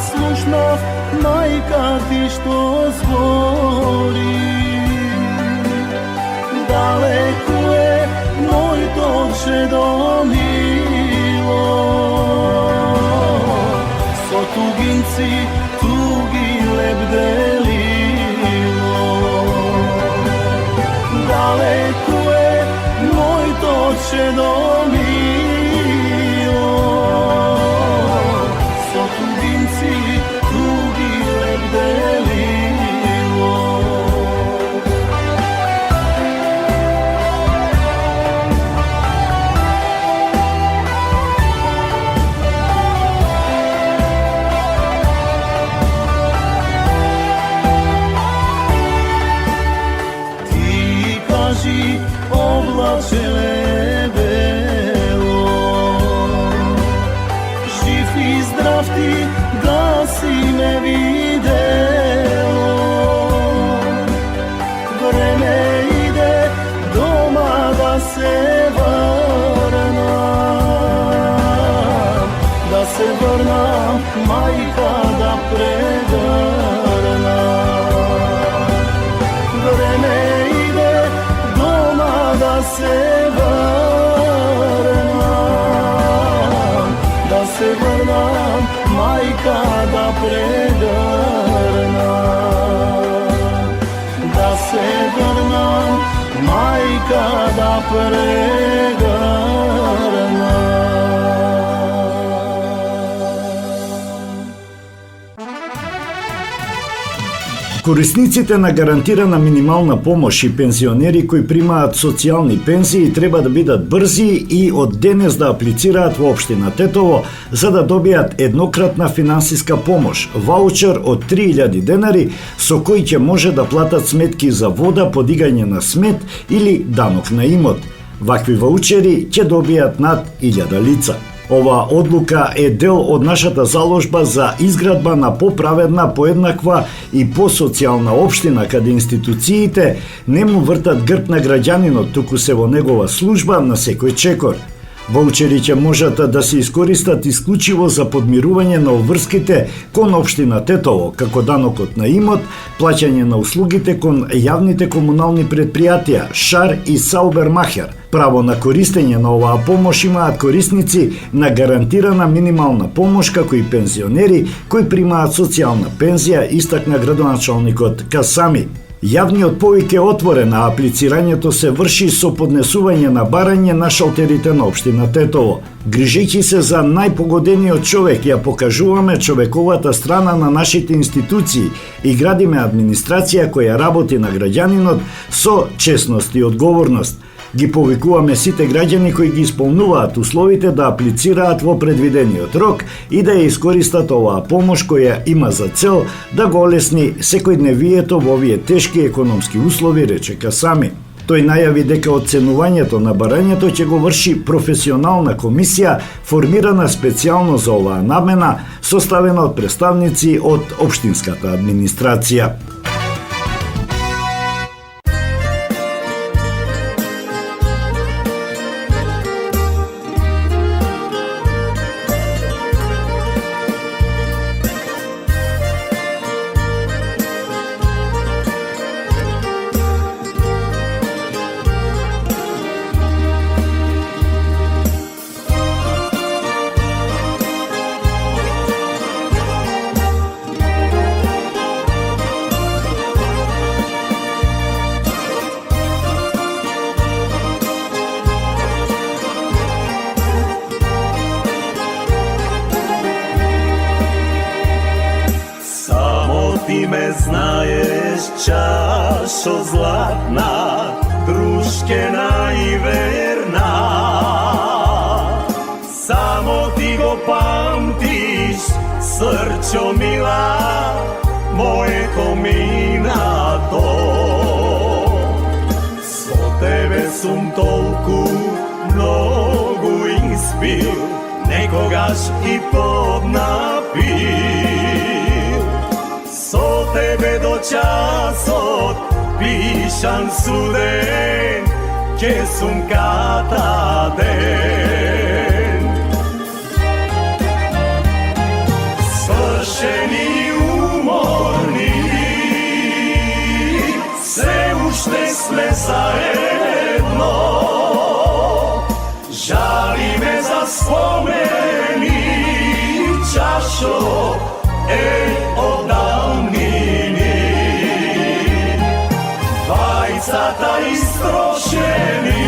F: слушнав, мајка ти што збори. Далеко е моето чедо мило, со тугинци туги лебделило. Далеко е моето чедо мило, со тугинци туги лебделило. Облачеле бело, жив и здрав ти да си ме видело. Време иде дома да се врнам, мајка да прегрнам. Време иде да се врнам, мајка да прегрнам. Да се врнам, мајка да прегрнам.
B: Корисниците на гарантирана минимална помош и пензионери кои примаат социјални пензии треба да бидат брзи и од денес да аплицираат во општина Тетово за да добијат еднократна финансиска помош, ваучер од 3000 денари со кој ќе може да платат сметки за вода, подигање на смет или данок на имот. Вакви ваучери ќе добијат над 1000 лица. Ова одлука е дел од нашата заложба за изградба на поправедна, поеднаква и посоцијална општина каде институциите не му вртат грб на граѓанинот, туку се во негова служба на секој чекор. Ваучери ќе можат да се искористат исклучиво за подмирување на обврските кон општина Тетово, како данокот на имот, плаќање на услугите кон јавните комунални предпријатија, Шар и Саубермахер. Право на користење на оваа помош имаат корисници на гарантирана минимална помош, како и пензионери кои примаат социјална пензија, истакна градоначалникот Касами. Јавниот повик е отворен, а аплицирањето се врши со поднесување на барање на шалтерите на општина Тетово. Грижејќи се за најпогодениот човек, ја покажуваме човековата страна на нашите институции и градиме администрација која работи на граѓанинот со честност и одговорност. Ги повикуваме сите граѓани кои ги исполнуваат условите да аплицираат во предвидениот рок и да ја искористат оваа помош која има за цел да го олесни секојдневието во овие тешки економски услови, рече Касами. Тој најави дека оценувањето на барањето ќе го врши професионална комисија формирана специјално за оваа намена, составена од представници од општинската администрација.
F: Ти ме знаеш, чашо златна, друшкена и верна. Само ти го памтиш, срчо мила, моето минато. Со тебе сум толку многу испил, некогаш и поднапил. Со тебе до часот пишан суден, ке сум катаден. Свршен чашо од давнини. Вајцата истрошени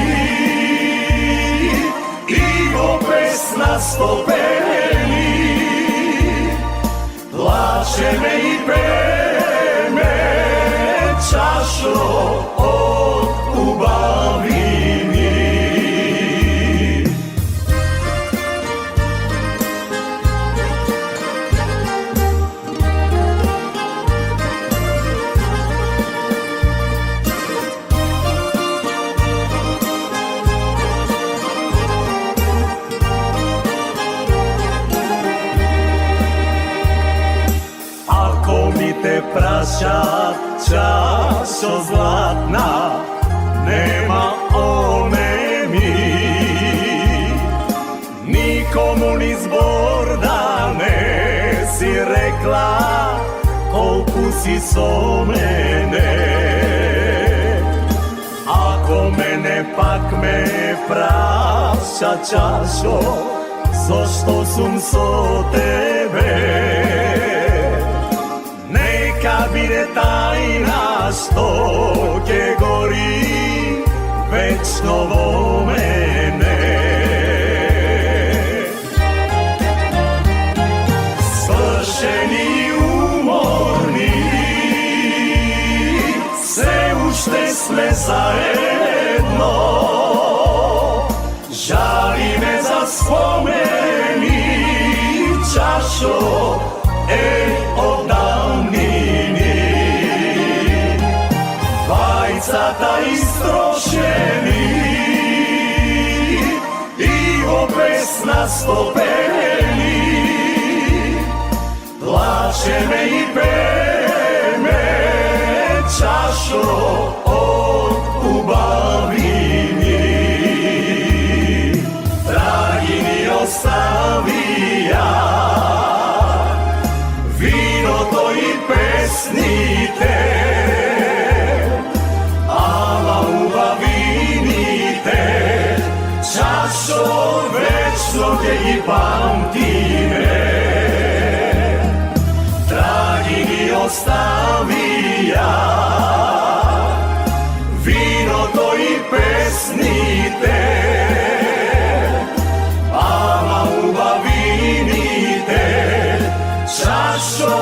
F: и во песна стопени, плачеме и пеме чашо од убавини. Те прашат чашо златна, нема онеми, никому ни збор да не си рекла колку си со мене. Ако мене пак ме праша чашо, зошто сум со тебе? Нека биде тајна што ќе гори вечно во мене. Свршени и уморни, се уште сме заедно, жалиме за спомени, чашо од давнини. Вајцата истрошени и во песна стопени, плачеме и пеме чашо од убавини. Драгини оставија виното и песните, ама убавините чашо вечно ќе ги памтиме. Драги ги оставија виното и песните, ама убавините чашо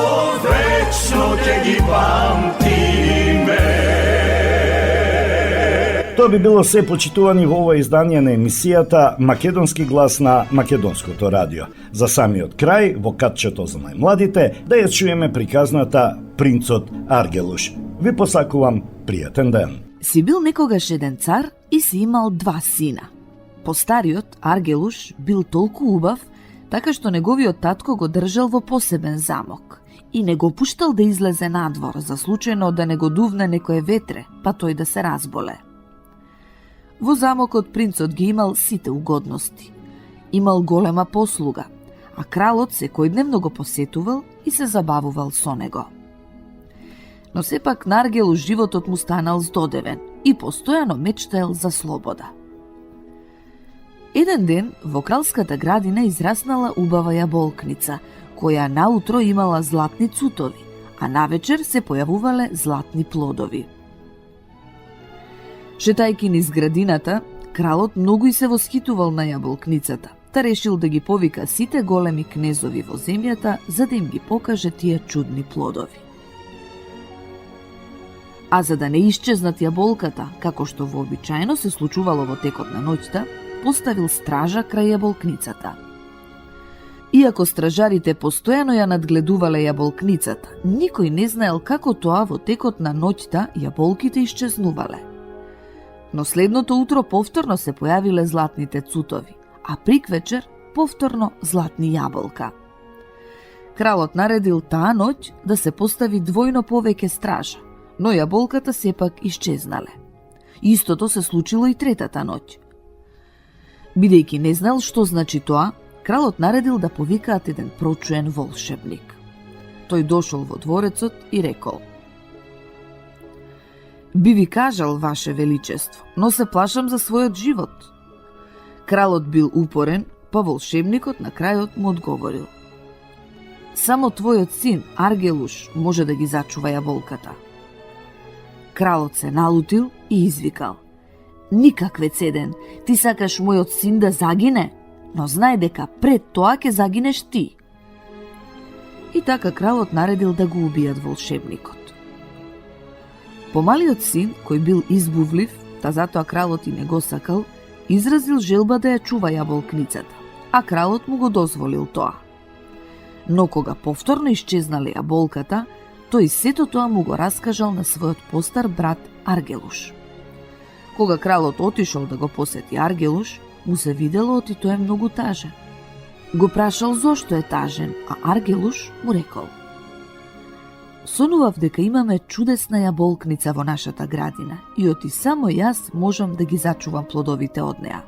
F: вечно ќе ги памтиме.
B: Тоа би било се, почитувани, во ова издание на емисијата Македонски глас на Македонското радио. За самиот крај, во катчето за најмладите, да ја чуеме приказната Принцот Аргелуш. Ви посакувам пријатен ден.
G: Си бил некогаш еден цар и си имал 2 сина. Постариот, Аргелуш, бил толку убав, така што неговиот татко го држал во посебен замок и не го пуштал да излезе надвор за случајно да не го дувне некое ветре, па тој да се разболе. Во замокот принцот ги имал сите угодности. Имал голема послуга, а кралот секојдневно го посетувал и се забавувал со него. Но сепак на Аргелуш животот му станал здодевен и постојано мечтаел за слобода. Еден ден во кралската градина израснала убава јаболкница, која наутро имала златни цутови, а навечер се појавувале златни плодови. Шетајки низ градината, кралот многу и се восхитувал на јаболкницата, та решил да ги повика сите големи кнезови во земјата за да им ги покаже тие чудни плодови. А за да не исчезнат јаболката, како што вообичаено се случувало во текот на ноќта, поставил стража крај јаболкницата. Иако стражарите постојано ја надгледувале јаболкницата, никој не знаел како тоа во текот на ноќта јаболките исчезнувале. Но следното утро повторно се појавиле златните цутови, а приквечер повторно златни јаболка. Кралот наредил таа ноќ да се постави двојно повеќе стража, но јаболката сепак исчезнале. Истото се случило и третата ноќ. Бидејќи не знал што значи тоа, кралот наредил да повикаат еден прочуен волшебник. Тој дошол во дворецот и рекол: "Би ви кажал, ваше величество, но се плашам за својот живот." Кралот бил упорен, па волшебникот на крајот му одговорил: Само твојот син, Аргелуш, може да ги зачува јаболката. Кралот се налутил и извикал: Никак, Вецеден, ти сакаш мојот син да загине, но знај дека пред тоа ќе загинеш ти. И така кралот наредил да го убијат волшебникот. Помалиот син, кој бил избувлив, та затоа кралот и не го сакал, изразил желба да ја чува јаболкницата, а кралот му го дозволил тоа. Но кога повторно исчезнале јаболката, тој сето тоа му го раскажал на својот постар брат Аргелуш. Кога кралот отишол да го посети Аргелуш, му се видело оти тој е многу тажен. Го прашал зошто е тажен, а Аргелуш му рекол: Сонував дека имаме чудесна јаболкница во нашата градина и оти само јас можам да ги зачувам плодовите од неа.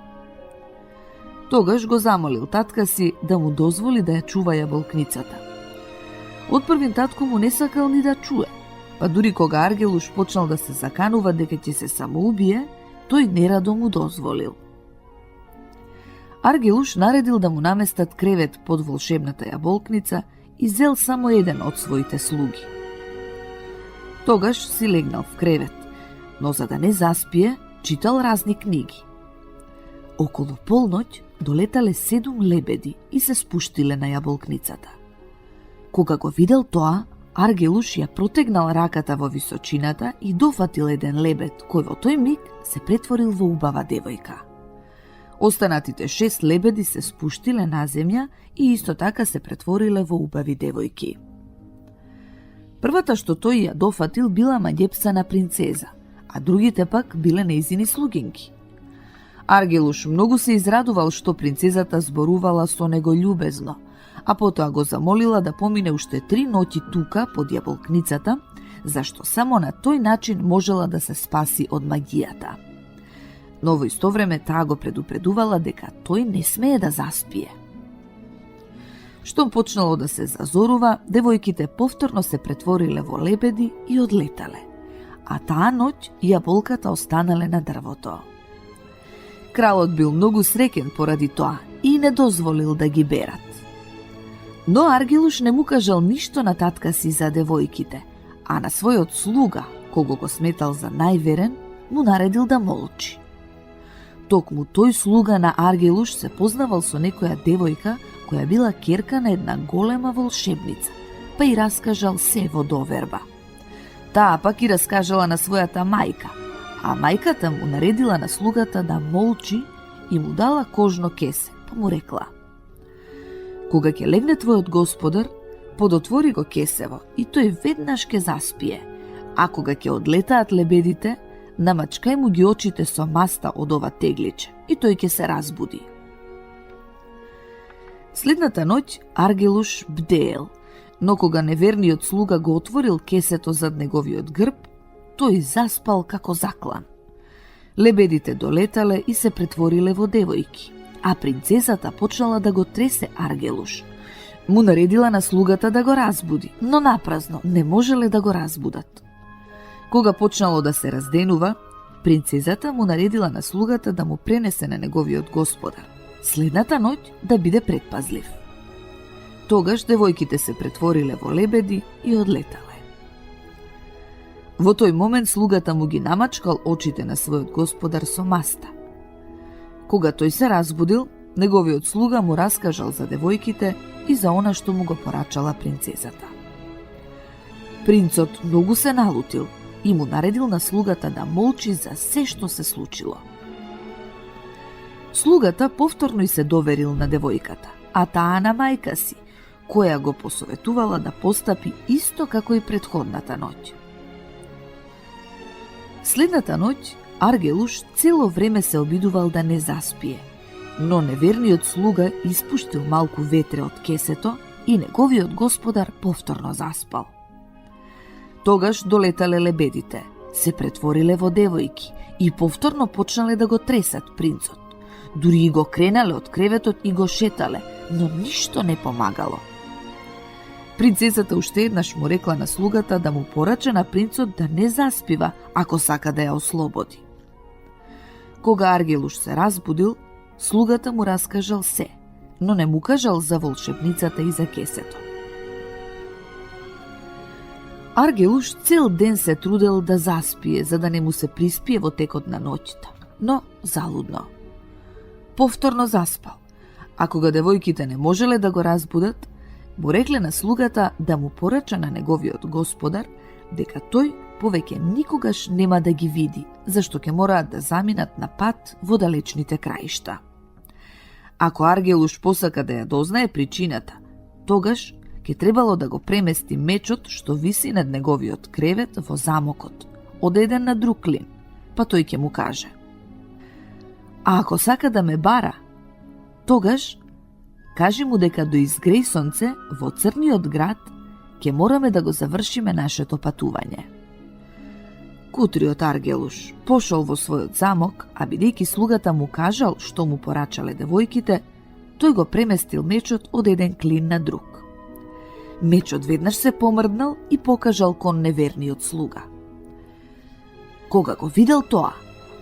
G: Тогаш го замолил татка си да му дозволи да ја чува јаболкницата. Одпрвин татко му не сакал ни да чуе, па дури кога Аргелуш почнал да се заканува дека ќе се самоубие, тој нерадо му дозволил. Аргелуш наредил да му наместат кревет под волшебната јаболкница и зел само еден од своите слуги. Тогаш си легнал в кревет, но за да не заспие, читал разни книги. Околу полноќ долетале 7 лебеди и се спуштиле на јаболкницата. Кога го видел тоа, Аргелуш ја протегнал раката во височината и дофатил еден лебед, кој во тој миг се претворил во убава девојка. Останатите 6 лебеди се спуштиле на земја и исто така се претвориле во убави девојки. Првата што тој ја дофатил била маѓепсана принцеза, а другите пак биле нејзини слугинки. Аргелуш многу се израдувал што принцезата зборувала со него љубезно, а потоа го замолила да помине уште 3 ноќи тука под јаболкницата, зашто само на тој начин можела да се спаси од магијата. Но во исто време таа го предупредувала дека тој не смее да заспие. Штом почнало да се зазорува, девојките повторно се претвориле во лебеди и одлетале, а таа ноќ јаболката останале на дрвото. Кралот бил многу среќен поради тоа и не дозволил да ги берат. Но Аргелуш не му кажал ништо на татка си за девојките, а на својот слуга, кого го сметал за најверен, му наредил да молчи. Токму тој слуга на Аргелуш се познавал со некоја девојка која била ќерка на една голема волшебница, па и раскажал се во доверба. Таа пак и раскажала на својата мајка, а мајката му наредила на слугата да молчи и му дала кожно кесе, па му рекла: Кога ќе легне твојот господар, подотвори го кесево и тој веднаш ќе заспие, а кога ќе одлетаат лебедите, намачкај му ги очите со маста од ова тегличе и тој ќе се разбуди. Следната ноќ Аргелуш бдеел, но кога неверниот слуга го отворил кесето зад неговиот грб, тој заспал како заклан. Лебедите долетале и се претвориле во девојки, а принцесата почнала да го тресе Аргелуш. Му наредила на слугата да го разбуди, но напразно не можеле да го разбудат. Кога почнало да се разденува, принцезата му наредила на слугата да му пренесе на неговиот господар следната ноќ да биде предпазлив. Тогаш девојките се претвориле во лебеди и одлетале. Во тој момент слугата му ги намачкал очите на својот господар со маста. Кога тој се разбудил, неговиот слуга му раскажал за девојките и за она што му го порачала принцезата. Принцот многу се налутил и му наредил на слугата да молчи за се што се случило. Слугата повторно и се доверил на девојката, а таа на мајка си, која го посоветувала да постапи исто како и претходната ноќ. Следната ноќ Аргелуш цело време се обидувал да не заспие, но неверниот слуга испуштил малку ветре од кесето и неговиот господар повторно заспал. Тогаш долетале лебедите, се претвориле во девојки и повторно почнале да го тресат принцот. Дури и го кренале од креветот и го шетале, но ништо не помагало. Принцесата уште еднаш му рекла на слугата да му порача на принцот да не заспива ако сака да ја ослободи. Кога Аргелуш се разбудил, слугата му раскажал се, но не му кажал за волшебницата и за кесето. Аргелуш цел ден се трудел да заспие, за да не му се приспие во текот на ноќта, но залудно. Повторно заспал, а кога девојките не можеле да го разбудат, му рекле на слугата да му порача на неговиот господар дека тој повеќе никогаш нема да ги види, зашто ќе мораат да заминат на пат во далечните краишта. Ако Аргелуш посака да ја дознае причината, тогаш ќе требало да го премести мечот што виси над неговиот кревет во замокот, од еден на друг клин, па тој ќе му каже: а ако сака да ме бара, тогаш кажи му дека до изгреј сонце во Црниот град ќе мораме да го завршиме нашето патување. Кутриот Аргелуш пошол во својот замок, а бидејќи слугата му кажал што му порачале девојките, тој го преместил мечот од еден клин на друг. Мечот веднаш се помрднал и покажал кон неверниот слуга. Кога го видел тоа,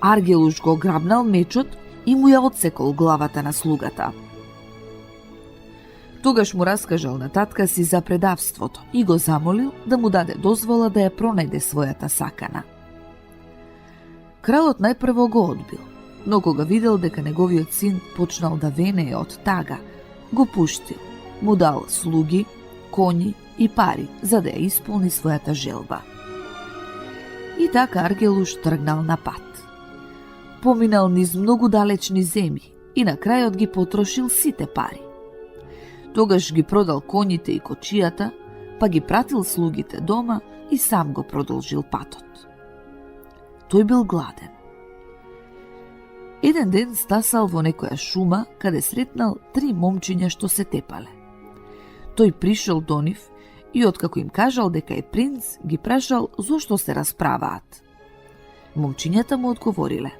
G: Аргелуш го грабнал мечот и му ја одсекол главата на слугата. Тогаш му раскажал на татка си за предавството и го замолил да му даде дозвола да ја пронајде својата сакана. Кралот најпрво го одбил, но кога видел дека неговиот син почнал да венее од тага, го пуштил, му дал слуги, коњи и пари за да ја исполни својата желба. И така Аргелуш тргнал на пат. Поминал низ многу далечни земји и на крајот ги потрошил сите пари. Тогаш ги продал коњите и кочијата, па ги пратил слугите дома и сам го продолжил патот. Тој бил гладен. Еден ден стасал во некоја шума, каде сретнал 3 момчиња што се тепале. Тој пришол до нив и откако им кажал дека е принц, ги прашал зошто се расправаат. Момчињата му одговориле: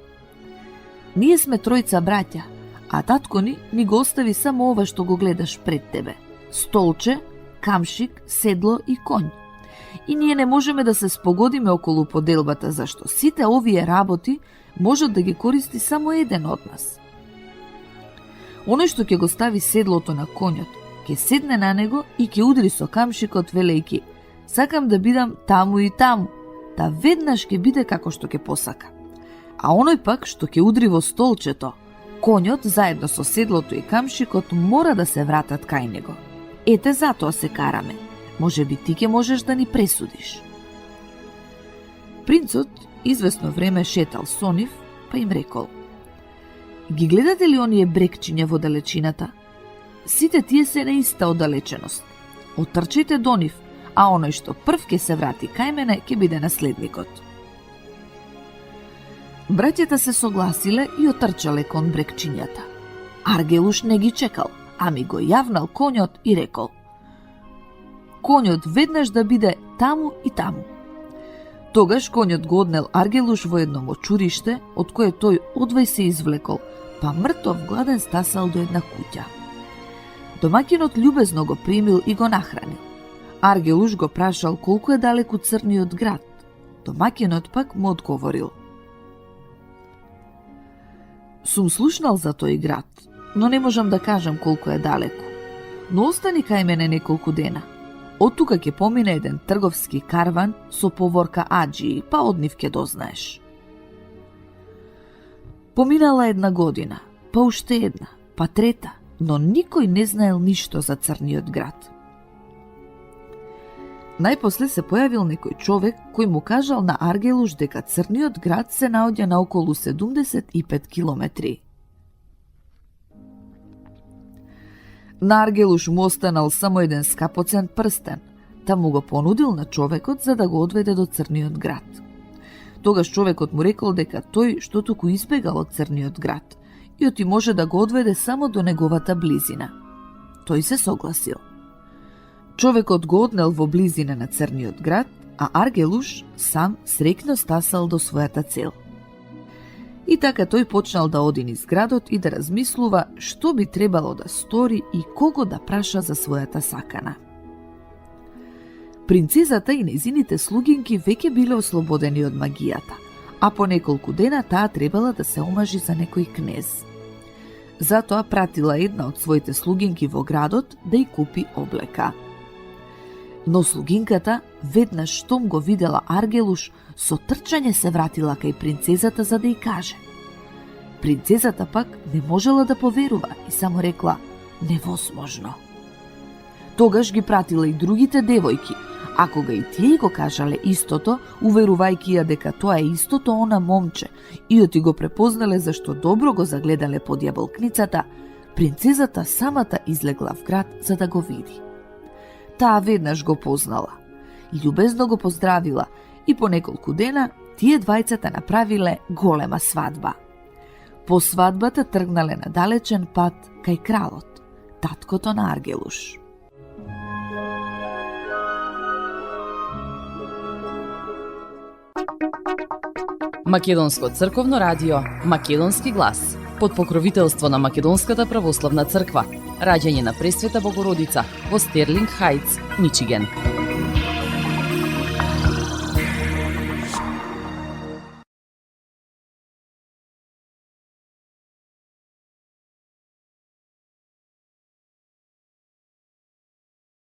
G: ние сме тројца браќа, а татко ни го остави само ова што го гледаш пред тебе: столче, камшик, седло и конј. И ние не можеме да се спогодиме околу поделбата, зашто сите овие работи можат да ги користи само еден од нас. Оној што ќе го стави седлото на конјот, ќе седне на него и ќе удри со камшикот велејки: сакам да бидам таму и таму, та веднаш ќе биде како што ќе посака. А оној пак што ќе удри во столчето, конјот заедно со седлото и камшикот мора да се вратат кај него. Ете затоа се караме. Може би ти ќе можеш да ни пресудиш. Принцот извесно време шетал со нив, па им рекол: ги гледате ли оние брекчиња во далечината? Сите тие се на иста оддалеченост. Отрчете до нив, а оној што прв ќе се врати кај мене ќе биде наследникот. Браќата се согласиле и отрчале кон брекчињата. Аргелуш не ги чекал, ами го јавнал конјот и рекол: конјот веднаш да биде таму и таму. Тогаш конјот го однел Аргелуш во едно мочуриште, од кое тој одвај се извлекол, па мртов гладен стасал до една куќа. Домаќинот љубезно го примил и го нахранил. Аргелуш го прашал колку е далеку Црниот град. Домаќинот пак му одговорил: сум слушнал за тој град, но не можам да кажам колку е далеку. Но остани кај мене неколку дена. Од тука ќе помине еден трговски карван со поворка аџии, па од нив ќе дознаеш. Поминала една година, па уште една, па трета, но никој не знаел ништо за Црниот град. Најпосле се појавил некој човек кој му кажал на Аргелуш дека Црниот град се наоѓа на околу 75 километри. На Аргелуш му останал само еден скапоцен прстен, та му го понудил на човекот за да го одведе до Црниот град. Тогаш човекот му рекол дека тој што туку избегал од Црниот град и оти може да го одведе само до неговата близина. Тој се согласил. Човекот го однел во близина на Црниот град, а Аргелуш сам среќно стасал до својата цел. И така тој почнал да оди низ градот и да размислува што би требало да стори и кого да праша за својата сакана. Принцезата и нејзините слугинки веќе биле ослободени од магијата, а по неколку дена таа требала да се омажи за некој кнез. Затоа пратила една од своите слугинки во градот да ја купи облека. Но слугинката, веднаш штом го видела Аргелуш, со трчање се вратила кај принцезата за да ја каже. Принцезата пак не можела да поверува и само рекла невозможно. Тогаш ги пратила и другите девојки, а кога и тие го кажале истото, уверувајќи ја дека тоа е истото она момче, и оти го препознале зашто добро го загледале под јаболкницата, принцезата самата излегла в град за да го види. Таа веднаш го познала, љубезно го поздравила и по неколку дена тие двајцата направиле голема свадба. По свадбата тргнале на далечен пат кај кралот, таткото на Аргелуш.
A: Македонско црковно радио, Македонски глас, под покровителство на Македонската православна црква, раѓање на Пресвета Богородица во Стерлинг Хајтс, Мичиген.